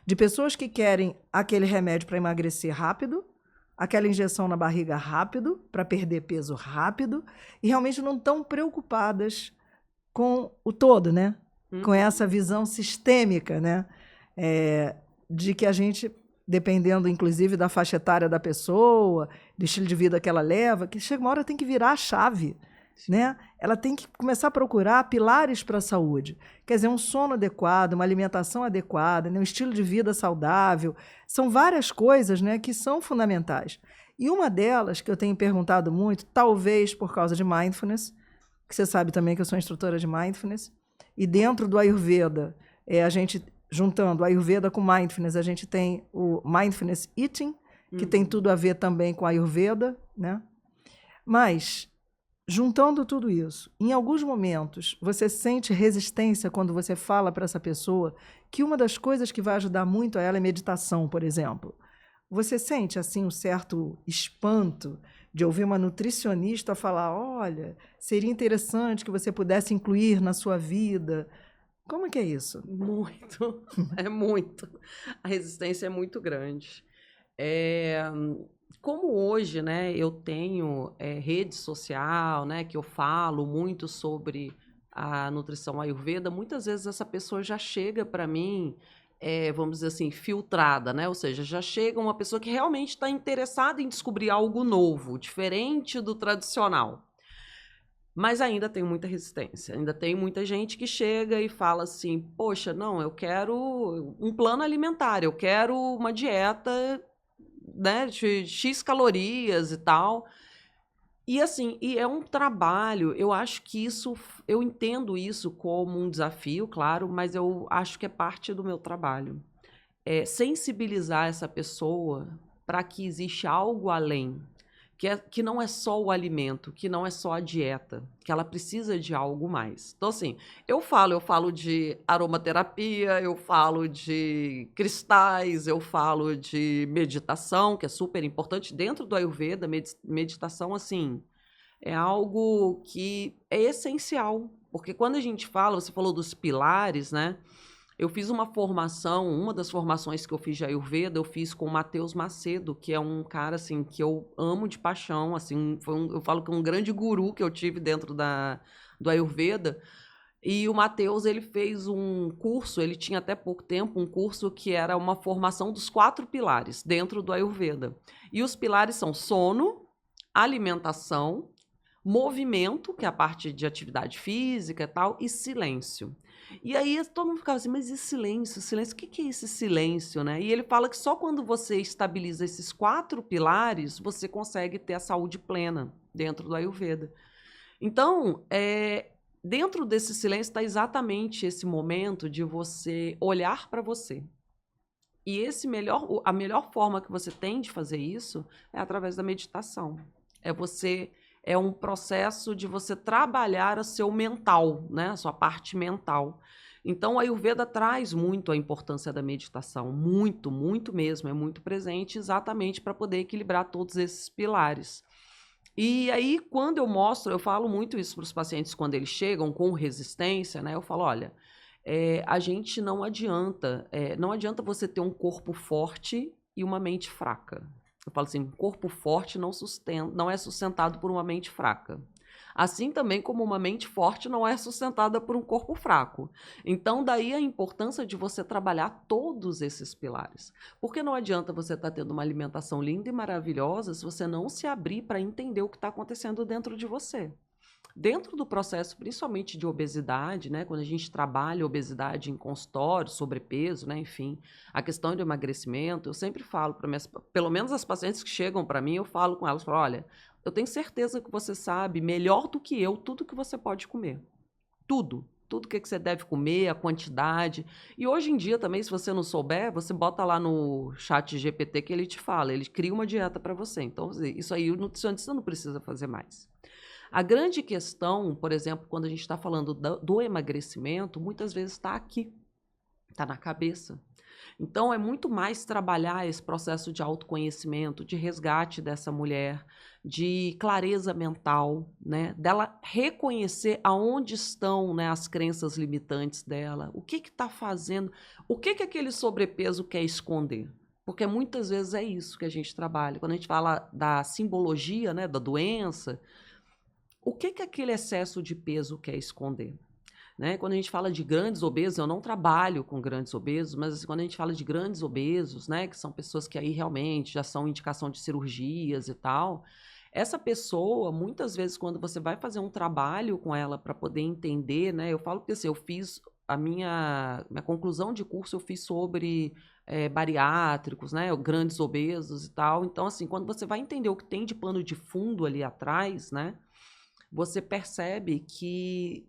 de pessoas que querem aquele remédio para emagrecer rápido, aquela injeção na barriga rápido, para perder peso rápido, e realmente não estão preocupadas com o todo, né? Com essa visão sistêmica, né? De que a gente, dependendo, inclusive, da faixa etária da pessoa, do estilo de vida que ela leva, que chega uma hora tem que virar a chave, né? Ela tem que começar a procurar pilares para a saúde. Quer dizer, um sono adequado, uma alimentação adequada, né? Um estilo de vida saudável. São várias coisas, né, que são fundamentais. E uma delas, que eu tenho perguntado muito, talvez por causa de mindfulness, que você sabe também que eu sou instrutora de mindfulness, e dentro do Ayurveda, a gente... Juntando Ayurveda com Mindfulness, a gente tem o Mindfulness Eating, que tem tudo a ver também com Ayurveda, né? Mas, juntando tudo isso, em alguns momentos, você sente resistência quando você fala para essa pessoa que uma das coisas que vai ajudar muito a ela é meditação, por exemplo. Você sente, assim, um certo espanto de ouvir uma nutricionista falar, olha, seria interessante que você pudesse incluir na sua vida... Como que é isso? Muito, muito. A resistência é muito grande. Como hoje, né, eu tenho rede social, né, que eu falo muito sobre a nutrição Ayurveda, muitas vezes essa pessoa já chega para mim, vamos dizer assim, filtrada, né? Ou seja, já chega uma pessoa que realmente está interessada em descobrir algo novo, diferente do tradicional. Mas ainda tem muita resistência, ainda tem muita gente que chega e fala assim, poxa, não, eu quero um plano alimentar, eu quero uma dieta, né, de X calorias e tal. E assim, é um trabalho, eu acho que isso, eu entendo isso como um desafio, claro, mas eu acho que é parte do meu trabalho. Sensibilizar essa pessoa para que existe algo além. Que não é só o alimento, que não é só a dieta, que ela precisa de algo mais. Então, assim, eu falo de aromaterapia, eu falo de cristais, eu falo de meditação, que é super importante. Dentro do Ayurveda, meditação, assim, é algo que é essencial. Porque quando a gente fala, você falou dos pilares, né? Eu fiz uma formação, uma das formações que eu fiz de Ayurveda, eu fiz com o Matheus Macedo, que é um cara, assim, que eu amo de paixão, assim, eu falo que é um grande guru que eu tive dentro do Ayurveda. E o Matheus, ele fez um curso, ele tinha até pouco tempo, um curso que era uma formação dos 4 pilares dentro do Ayurveda. E os pilares são sono, alimentação, movimento, que é a parte de atividade física e tal, e silêncio. E aí todo mundo ficava assim, mas e silêncio? Silêncio, o que é esse silêncio, né? E ele fala que só quando você estabiliza esses 4 pilares, você consegue ter a saúde plena dentro do Ayurveda. Então, dentro desse silêncio está exatamente esse momento de você olhar para você. E a melhor forma que você tem de fazer isso é através da meditação. É um processo de você trabalhar o seu mental, né? A sua parte mental. Então, a Ayurveda traz muito a importância da meditação, muito, muito mesmo, é muito presente exatamente para poder equilibrar todos esses pilares. E aí, quando eu falo muito isso para os pacientes quando eles chegam com resistência, né? Eu falo, olha, a gente não adianta você ter um corpo forte e uma mente fraca. Eu falo assim, um corpo forte não é sustentado por uma mente fraca. Assim também como uma mente forte não é sustentada por um corpo fraco. Então, daí a importância de você trabalhar todos esses pilares. Porque não adianta você estar tendo uma alimentação linda e maravilhosa se você não se abrir para entender o que está acontecendo dentro de você. Dentro do processo, principalmente de obesidade, né, quando a gente trabalha obesidade em consultório, sobrepeso, né, enfim, a questão de emagrecimento, eu sempre falo para pelo menos as pacientes que chegam para mim, eu falo com elas, falo, olha, eu tenho certeza que você sabe melhor do que eu tudo que você pode comer. Tudo que você deve comer, a quantidade. E hoje em dia também, se você não souber, você bota lá no chat GPT que ele te fala, ele cria uma dieta para você. Então, isso aí o nutricionista não precisa fazer mais. A grande questão, por exemplo, quando a gente está falando do emagrecimento, muitas vezes está aqui, está na cabeça. Então, é muito mais trabalhar esse processo de autoconhecimento, de resgate dessa mulher, de clareza mental, né? Dela reconhecer aonde estão, né, as crenças limitantes dela, o que está fazendo, o que aquele sobrepeso quer esconder. Porque muitas vezes é isso que a gente trabalha. Quando a gente fala da simbologia, né, da doença, o que aquele excesso de peso quer esconder? Né? Quando a gente fala de grandes obesos, eu não trabalho com grandes obesos, mas assim, quando a gente fala de grandes obesos, né, que são pessoas que aí realmente já são indicação de cirurgias e tal, essa pessoa, muitas vezes, quando você vai fazer um trabalho com ela para poder entender, né, eu falo que assim, eu fiz a minha conclusão de curso, eu fiz sobre bariátricos, né, grandes obesos e tal. Então, assim, quando você vai entender o que tem de pano de fundo ali atrás, né, você percebe que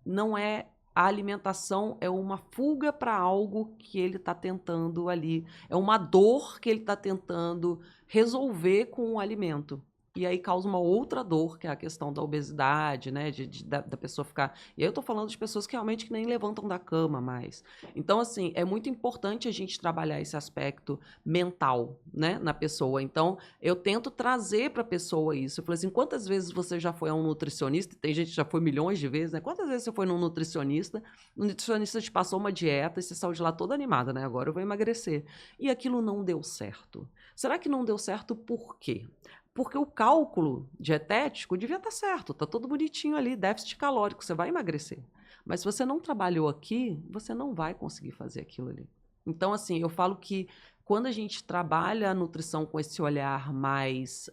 não é a alimentação, é uma fuga para algo que ele está tentando ali. É uma dor que ele está tentando resolver com o alimento. E aí causa uma outra dor, que é a questão da obesidade, né? Da pessoa ficar... E aí eu tô falando de pessoas que realmente que nem levantam da cama mais. Então, assim, é muito importante a gente trabalhar esse aspecto mental, né? Na pessoa. Então, eu tento trazer para a pessoa isso. Eu falei assim, quantas vezes você já foi a um nutricionista? Tem gente que já foi milhões de vezes, né? Quantas vezes você foi num nutricionista? O nutricionista te passou uma dieta e você saiu de lá toda animada, né? Agora eu vou emagrecer. E aquilo não deu certo. Será que não deu certo por quê? Porque o cálculo dietético devia estar certo, está tudo bonitinho ali, déficit calórico, você vai emagrecer. Mas se você não trabalhou aqui, você não vai conseguir fazer aquilo ali. Então, assim, eu falo que quando a gente trabalha a nutrição com esse olhar mais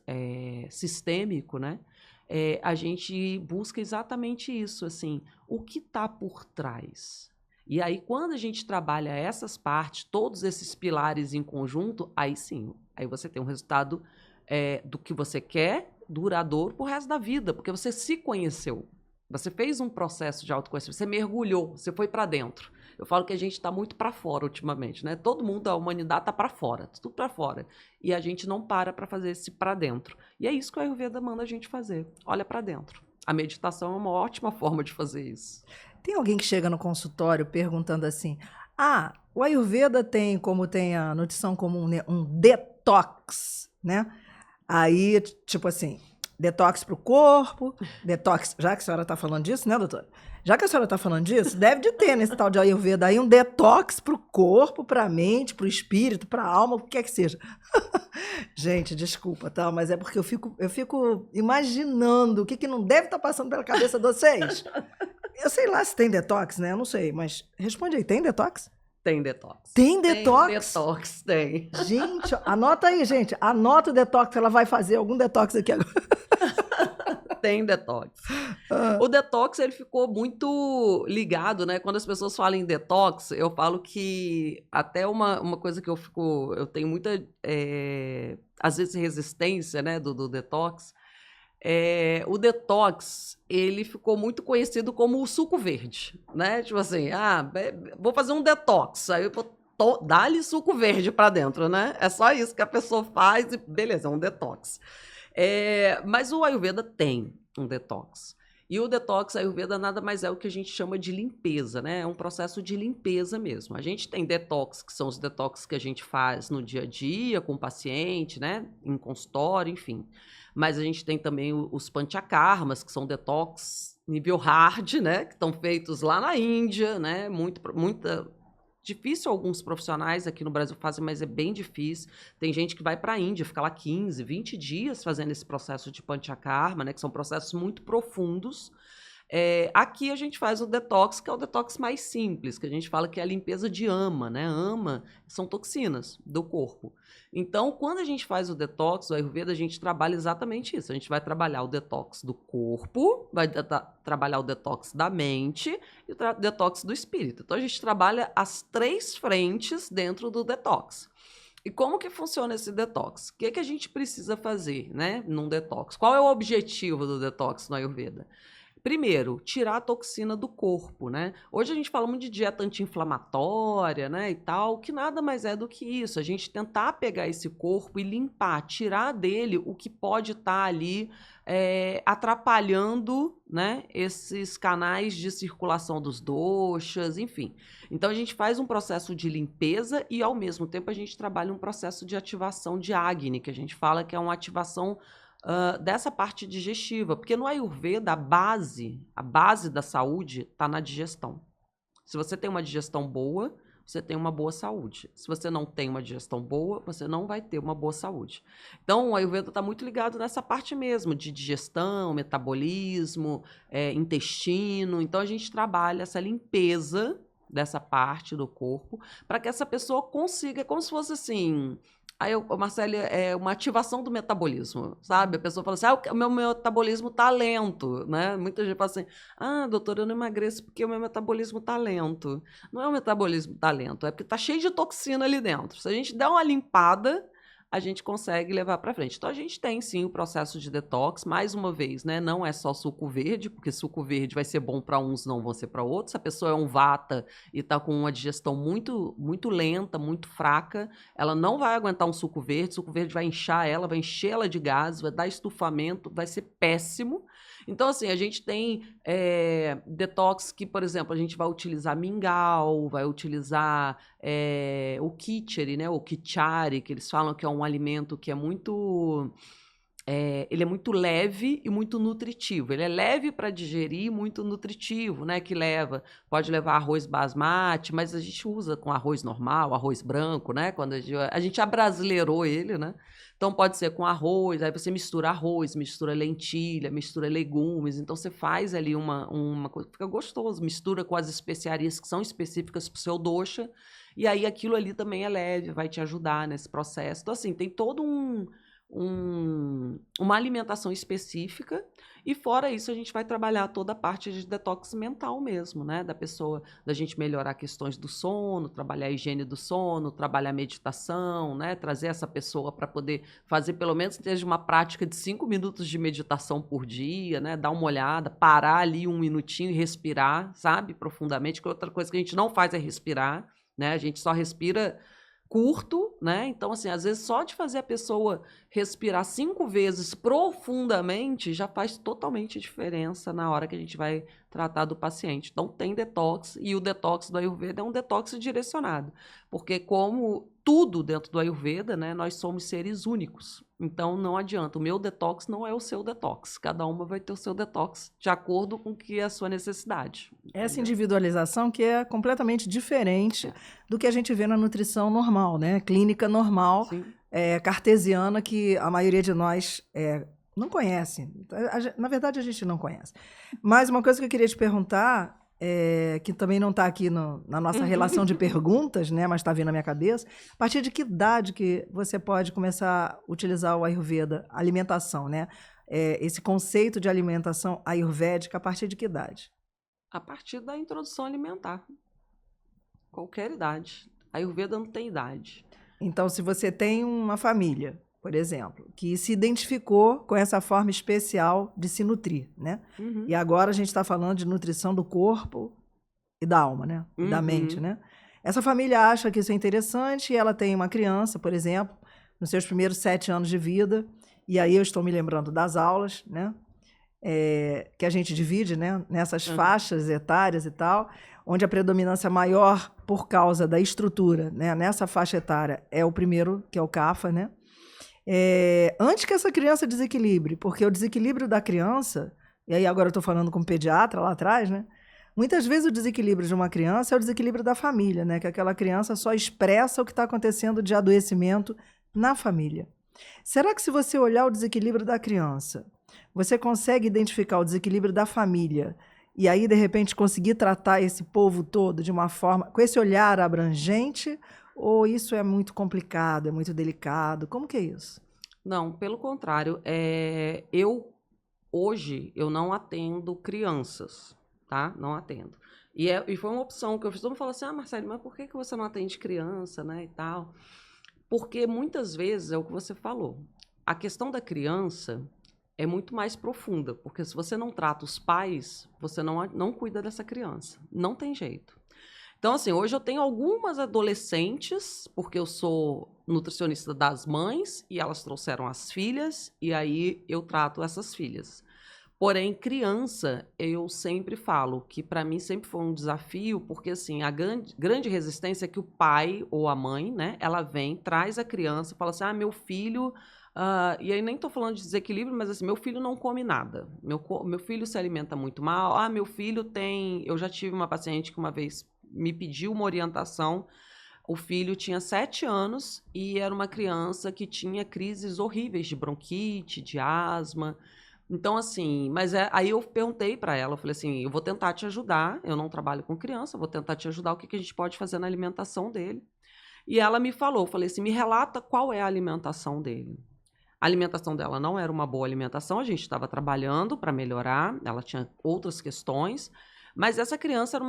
sistêmico, né, a gente busca exatamente isso, assim, o que está por trás. E aí, quando a gente trabalha essas partes, todos esses pilares em conjunto, aí sim, aí você tem um resultado do que você quer, duradouro pro resto da vida, porque você se conheceu. Você fez um processo de autoconhecimento, você mergulhou, você foi para dentro. Eu falo que a gente está muito para fora ultimamente, né? Todo mundo, a humanidade está para fora, tudo para fora. E a gente não para fazer esse para dentro. E é isso que o Ayurveda manda a gente fazer. Olha para dentro. A meditação é uma ótima forma de fazer isso. Tem alguém que chega no consultório perguntando assim: ah, o Ayurveda tem, como tem a nutrição como um detox, né? Aí, tipo assim, detox para o corpo, detox... Já que a senhora está falando disso, né, doutora? Já que a senhora está falando disso, deve de ter nesse tal de Ayurveda aí um detox para o corpo, para a mente, para o espírito, para a alma, o que quer que seja. Gente, desculpa, tá? Mas é porque eu fico imaginando o que não deve estar passando pela cabeça de vocês. Eu sei lá se tem detox, né? Eu não sei, mas responde aí, tem detox? Tem detox. Tem detox? Tem detox, tem. Gente, anota aí, gente. Anota o detox, ela vai fazer algum detox aqui agora. Tem detox. O detox, ele ficou muito ligado, né? Quando as pessoas falam em detox, eu falo que até uma coisa que eu tenho muita, às vezes, resistência, né, do detox. O detox, ele ficou muito conhecido como o suco verde, né? Tipo assim, vou fazer um detox, aí eu vou dar-lhe suco verde para dentro, né? É só isso que a pessoa faz e beleza, é um detox. Mas o Ayurveda tem um detox. E o detox Ayurveda nada mais é o que a gente chama de limpeza, né? É um processo de limpeza mesmo. A gente tem detox, que são os detox que a gente faz no dia a dia com o paciente, né? Em consultório, enfim. Mas a gente tem também os panchakarmas, que são detox nível hard, né? Que estão feitos lá na Índia, né? Muita difícil alguns profissionais aqui no Brasil fazem, mas é bem difícil. Tem gente que vai para a Índia, fica lá 15, 20 dias fazendo esse processo de panchakarma, né, que são processos muito profundos. Aqui a gente faz o detox, que é o detox mais simples, que a gente fala que é a limpeza de ama, né? Ama são toxinas do corpo. Então, quando a gente faz o detox, o Ayurveda, a gente trabalha exatamente isso. A gente vai trabalhar o detox do corpo, vai trabalhar o detox da mente e o detox do espírito. Então, a gente trabalha as 3 frentes dentro do detox. E como que funciona esse detox? O que a gente precisa fazer, né, num detox? Qual é o objetivo do detox no Ayurveda? Primeiro, tirar a toxina do corpo, né? Hoje a gente fala muito de dieta anti-inflamatória, né, e tal, que nada mais é do que isso. A gente tentar pegar esse corpo e limpar, tirar dele o que pode estar ali atrapalhando, né, esses canais de circulação dos doshas, enfim. Então a gente faz um processo de limpeza e, ao mesmo tempo, a gente trabalha um processo de ativação de Agni, que a gente fala que é uma ativação dessa parte digestiva, porque no Ayurveda a base da saúde está na digestão. Se você tem uma digestão boa, você tem uma boa saúde. Se você não tem uma digestão boa, você não vai ter uma boa saúde. Então, o Ayurveda está muito ligado nessa parte mesmo, de digestão, metabolismo, intestino. Então, a gente trabalha essa limpeza dessa parte do corpo para que essa pessoa consiga, como se fosse assim... Aí, Marcelo, é uma ativação do metabolismo, sabe? A pessoa fala assim, o meu metabolismo tá lento, né? Muita gente fala assim, doutora, eu não emagreço porque o meu metabolismo tá lento. Não é o metabolismo tá lento, é porque tá cheio de toxina ali dentro. Se a gente der uma limpada, a gente consegue levar para frente. Então, a gente tem, sim, o processo de detox. Mais uma vez, né? Não é só suco verde, porque suco verde vai ser bom para uns, não vai ser para outros. Se a pessoa é um vata e está com uma digestão muito, muito lenta, muito fraca, ela não vai aguentar um suco verde. O suco verde vai inchar ela, vai encher ela de gases, vai dar estufamento, vai ser péssimo. Então, assim, a gente tem detox que, por exemplo, a gente vai utilizar mingau, vai utilizar o kitchari, né? O kichari, que eles falam que é um alimento que é muito... ele é muito leve e muito nutritivo. Ele é leve para digerir e muito nutritivo, né? Que pode levar arroz basmati, mas a gente usa com arroz normal, arroz branco, né? Quando a gente abrasileirou ele, né? Então pode ser com arroz, aí você mistura arroz, mistura lentilha, mistura legumes, então você faz ali uma coisa, fica gostoso, mistura com as especiarias que são específicas para o seu dosha, e aí aquilo ali também é leve, vai te ajudar nesse processo. Então, assim, tem todo uma alimentação específica, e fora isso a gente vai trabalhar toda a parte de detox mental mesmo, né, da pessoa, da gente melhorar questões do sono, trabalhar a higiene do sono, trabalhar a meditação, né, trazer essa pessoa para poder fazer pelo menos desde uma prática de 5 minutos de meditação por dia, né, dar uma olhada, parar ali 1 minutinho e respirar, sabe, profundamente, que outra coisa que a gente não faz é respirar, né, a gente só respira curto, né? Então, assim, às vezes só de fazer a pessoa respirar 5 vezes profundamente já faz totalmente diferença na hora que a gente vai tratar do paciente. Então, tem detox, e o detox do Ayurveda é um detox direcionado, porque como tudo dentro do Ayurveda, né, nós somos seres únicos. Então, não adianta. O meu detox não é o seu detox. Cada uma vai ter o seu detox de acordo com que é a sua necessidade. Essa individualização que é completamente diferente do que a gente vê na nutrição normal, né? Clínica normal, cartesiana, que a maioria de nós não conhece. Na verdade, a gente não conhece. Mas uma coisa que eu queria te perguntar, que também não está aqui na nossa relação de perguntas, né, mas está vindo na minha cabeça, a partir de que idade que você pode começar a utilizar o Ayurveda, alimentação, né? Esse conceito de alimentação ayurvédica, a partir de que idade? A partir da introdução alimentar. Qualquer idade. A Ayurveda não tem idade. Então, se você tem uma família, por exemplo, que se identificou com essa forma especial de se nutrir, né? Uhum. E agora a gente está falando de nutrição do corpo e da alma, né? E da mente, né? Essa família acha que isso é interessante e ela tem uma criança, por exemplo, nos seus primeiros 7 anos de vida, e aí eu estou me lembrando das aulas, né? Que a gente divide, né? Nessas faixas etárias e tal, onde a predominância maior por causa da estrutura, né? Nessa faixa etária é o primeiro, que é o Kapha, né? Antes que essa criança desequilibre, porque o desequilíbrio da criança, e aí agora eu estou falando com o pediatra lá atrás, né? Muitas vezes o desequilíbrio de uma criança é o desequilíbrio da família, né? Que aquela criança só expressa o que está acontecendo de adoecimento na família. Será que se você olhar o desequilíbrio da criança, você consegue identificar o desequilíbrio da família e aí, de repente, conseguir tratar esse povo todo de uma forma, com esse olhar abrangente, ou isso é muito complicado, é muito delicado? Como que é isso? Não, pelo contrário, hoje eu não atendo crianças, tá? Não atendo. E foi uma opção que eu fiz. Todo mundo fala assim, Marcelo, mas por que você não atende criança, né, e tal? Porque muitas vezes é o que você falou. A questão da criança é muito mais profunda, porque se você não trata os pais, você não cuida dessa criança. Não tem jeito. Então, assim, hoje eu tenho algumas adolescentes, porque eu sou nutricionista das mães, e elas trouxeram as filhas, e aí eu trato essas filhas. Porém, criança, eu sempre falo que para mim sempre foi um desafio, porque assim, a grande resistência é que o pai ou a mãe, né, ela vem, traz a criança, fala assim: meu filho. E aí nem estou falando de desequilíbrio, mas assim, meu filho não come nada. Meu filho se alimenta muito mal. Meu filho tem. Eu já tive uma paciente que uma vez me pediu uma orientação. O filho tinha 7 anos e era uma criança que tinha crises horríveis de bronquite, de asma. Então, assim, aí eu perguntei para ela, eu falei assim, eu vou tentar te ajudar, eu não trabalho com criança, vou tentar te ajudar, o que a gente pode fazer na alimentação dele. E ela me falou, eu falei assim, me relata qual é a alimentação dele. A alimentação dela não era uma boa alimentação, a gente estava trabalhando para melhorar, ela tinha outras questões, mas essa criança era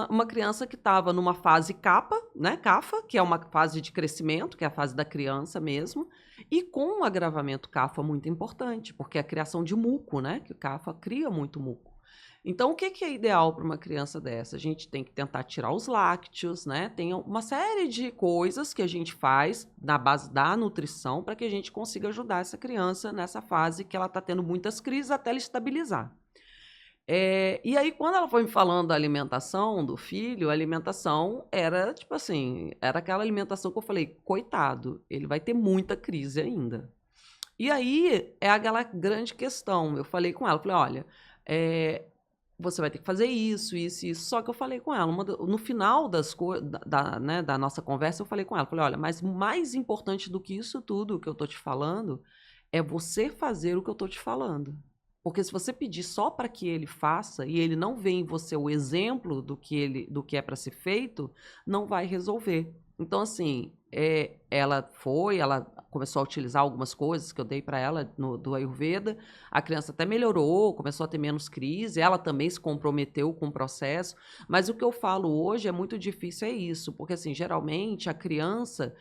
uma criança que estava numa fase CAFA, que é uma fase de crescimento, que é a fase da criança mesmo, e com um agravamento CAFA muito importante, porque é a criação de muco, né? Que o CAFA cria muito muco. Então, o que é ideal para uma criança dessa? A gente tem que tentar tirar os lácteos, né? Tem uma série de coisas que a gente faz na base da nutrição para que a gente consiga ajudar essa criança nessa fase que ela está tendo muitas crises até ela estabilizar. E aí, quando ela foi me falando da alimentação do filho, a alimentação era, tipo assim, era aquela alimentação que eu falei, coitado, ele vai ter muita crise ainda. E aí, é aquela grande questão. Eu falei com ela, falei, olha, você vai ter que fazer isso, isso, isso. Só que eu falei com ela, no final né, da nossa conversa, eu falei com ela, falei, olha, mas mais importante do que isso tudo que eu tô te falando, é você fazer o que eu tô te falando. Porque se você pedir só para que ele faça e ele não vê em você o exemplo do que é para ser feito, não vai resolver. Então, assim, ela começou a utilizar algumas coisas que eu dei para ela do Ayurveda. A criança até melhorou, começou a ter menos crise. Ela também se comprometeu com o processo. Mas o que eu falo hoje é muito difícil, é isso. Porque, assim, geralmente a criança,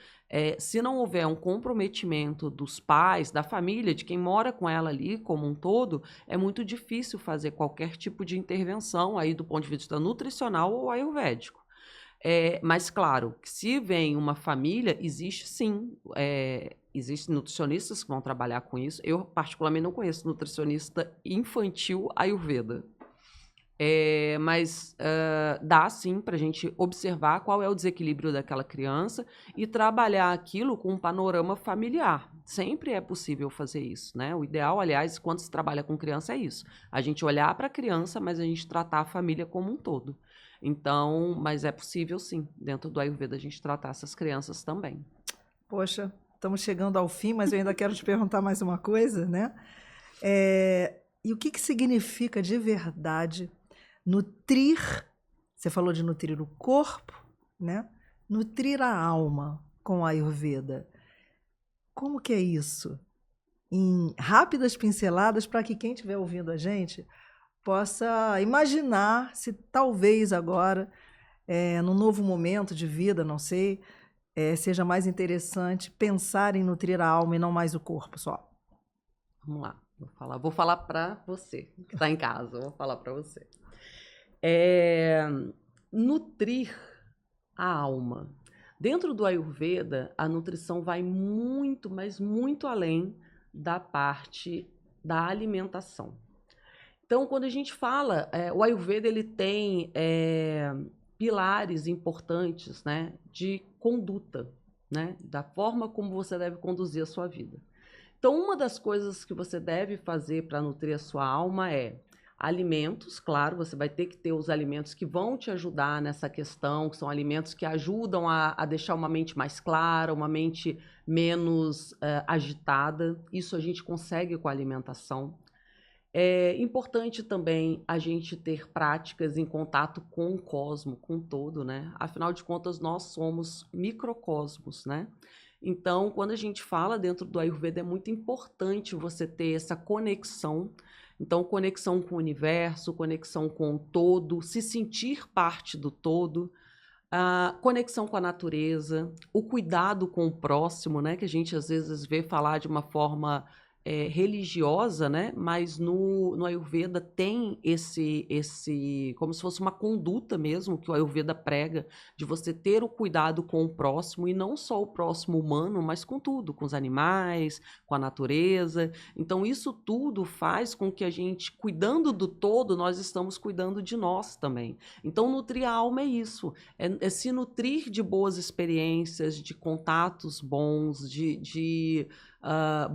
se não houver um comprometimento dos pais, da família, de quem mora com ela ali como um todo, é muito difícil fazer qualquer tipo de intervenção aí do ponto de vista nutricional ou ayurvédico. Mas, claro, que se vem uma família, existe sim. Existem nutricionistas que vão trabalhar com isso. Eu, particularmente, não conheço nutricionista infantil Ayurveda. Mas dá sim para a gente observar qual é o desequilíbrio daquela criança e trabalhar aquilo com um panorama familiar. Sempre é possível fazer isso, né? O ideal, aliás, quando se trabalha com criança é isso. A gente olhar para a criança, mas a gente tratar a família como um todo. Então, mas é possível sim, dentro do Ayurveda, a gente tratar essas crianças também. Poxa, estamos chegando ao fim, mas eu ainda quero te perguntar mais uma coisa, né? E o que significa de verdade nutrir? Você falou de nutrir o corpo, né? Nutrir a alma com a Ayurveda. Como que é isso? Em rápidas pinceladas, para que quem estiver ouvindo a gente possa imaginar se talvez agora, num novo momento de vida, não sei, seja mais interessante pensar em nutrir a alma e não mais o corpo só. Vamos lá, vou falar para você que está em casa, vou falar para você. Nutrir a alma. Dentro do Ayurveda, a nutrição vai muito, mas muito além da parte da alimentação. Então, quando a gente fala, o Ayurveda ele tem pilares importantes, né, de conduta, né, da forma como você deve conduzir a sua vida. Então, uma das coisas que você deve fazer para nutrir a sua alma é Alimentos, claro, você vai ter que ter os alimentos que vão te ajudar nessa questão, que são alimentos que ajudam a deixar uma mente mais clara, uma mente menos agitada. Isso a gente consegue com a alimentação. É importante também a gente ter práticas em contato com o cosmo, com o todo, né? Afinal de contas, nós somos microcosmos, né? Então, quando a gente fala dentro do Ayurveda, é muito importante você ter essa conexão. Então, conexão com o universo, conexão com o todo, se sentir parte do todo, a conexão com a natureza, o cuidado com o próximo, né? Que a gente às vezes vê falar de uma forma religiosa, né? Mas no Ayurveda tem como se fosse uma conduta mesmo que o Ayurveda prega, de você ter o cuidado com o próximo, e não só o próximo humano, mas com tudo, com os animais, com a natureza. Então, isso tudo faz com que a gente, cuidando do todo, nós estamos cuidando de nós também. Então, nutrir a alma é isso, é se nutrir de boas experiências, de contatos bons, de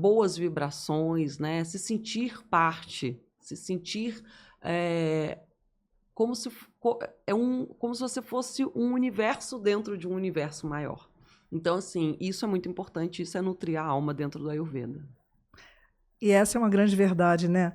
boas vibrações, né? Se sentir parte, se sentir como se você fosse um universo dentro de um universo maior. Então, assim, isso é muito importante, isso é nutrir a alma dentro do Ayurveda. E essa é uma grande verdade, né?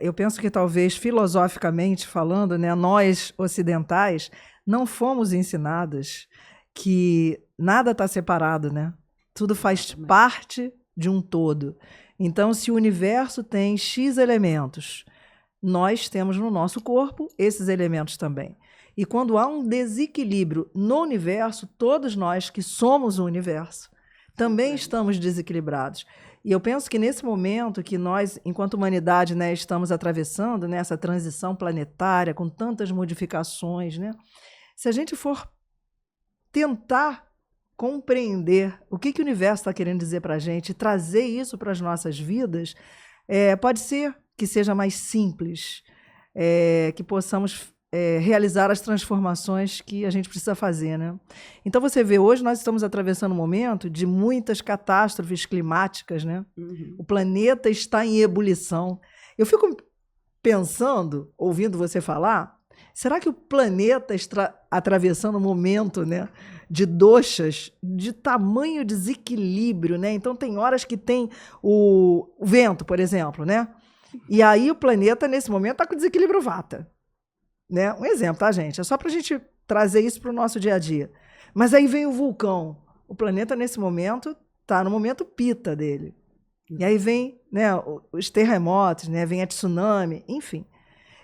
Eu penso que talvez, filosoficamente falando, né, nós ocidentais não fomos ensinadas que nada está separado, né? Tudo faz parte de um todo. Então, se o universo tem X elementos, nós temos no nosso corpo esses elementos também. E quando há um desequilíbrio no universo, todos nós que somos o universo também estamos desequilibrados. E eu penso que nesse momento que nós, enquanto humanidade, né, estamos atravessando, né, essa transição planetária com tantas modificações, né, se a gente for tentar compreender o que o universo está querendo dizer para a gente, trazer isso para as nossas vidas, pode ser que seja mais simples, que possamos realizar as transformações que a gente precisa fazer, né? Então você vê, hoje nós estamos atravessando um momento de muitas catástrofes climáticas, né? Uhum. O planeta está em ebulição. Eu fico pensando, ouvindo você falar, será que o planeta está atravessando um momento, né, de doshas de tamanho desequilíbrio, né? Então tem horas que tem o vento, por exemplo, né? E aí o planeta, nesse momento, está com desequilíbrio vata. Né? Um exemplo, tá, gente? É só para a gente trazer isso para o nosso dia a dia. Mas aí vem o vulcão. O planeta, nesse momento, está no momento pita dele. E aí vem, né, os terremotos, né, vem a tsunami, enfim.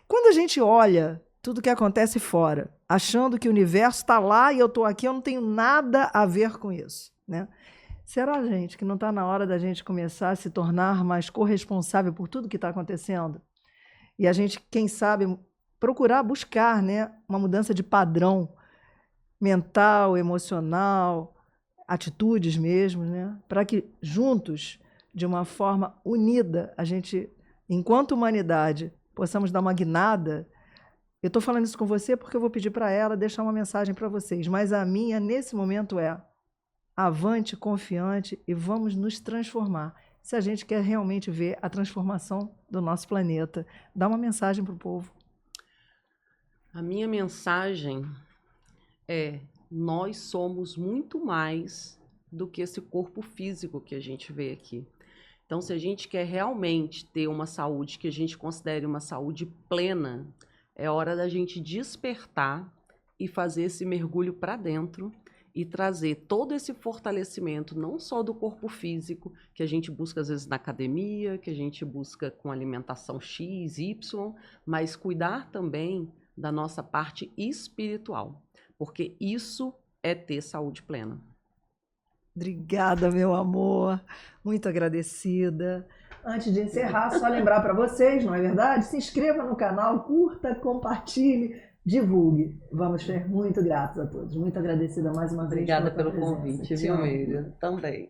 Quando a gente olha tudo que acontece fora, achando que o universo está lá e eu estou aqui, eu não tenho nada a ver com isso, né? Será, gente, que não está na hora da gente começar a se tornar mais corresponsável por tudo que está acontecendo? E a gente, quem sabe, procurar buscar, né, uma mudança de padrão mental, emocional, atitudes mesmo, né, para que juntos, de uma forma unida, a gente, enquanto humanidade, possamos dar uma guinada. Eu estou falando isso com você porque eu vou pedir para ela deixar uma mensagem para vocês, mas a minha, nesse momento, avante, confiante, e vamos nos transformar. Se a gente quer realmente ver a transformação do nosso planeta, dá uma mensagem para o povo. A minha mensagem é: nós somos muito mais do que esse corpo físico que a gente vê aqui. Então, se a gente quer realmente ter uma saúde que a gente considere uma saúde plena, é hora da gente despertar e fazer esse mergulho para dentro e trazer todo esse fortalecimento, não só do corpo físico, que a gente busca às vezes na academia, que a gente busca com alimentação X, Y, mas cuidar também da nossa parte espiritual, porque isso é ter saúde plena. Obrigada, meu amor. Muito agradecida. Antes de encerrar, só lembrar para vocês, não é verdade? Se inscreva no canal, curta, compartilhe, divulgue. Vamos ser muito gratos a todos. Muito agradecida mais uma vez. Obrigada pelo convite, viu, Miriam? Também.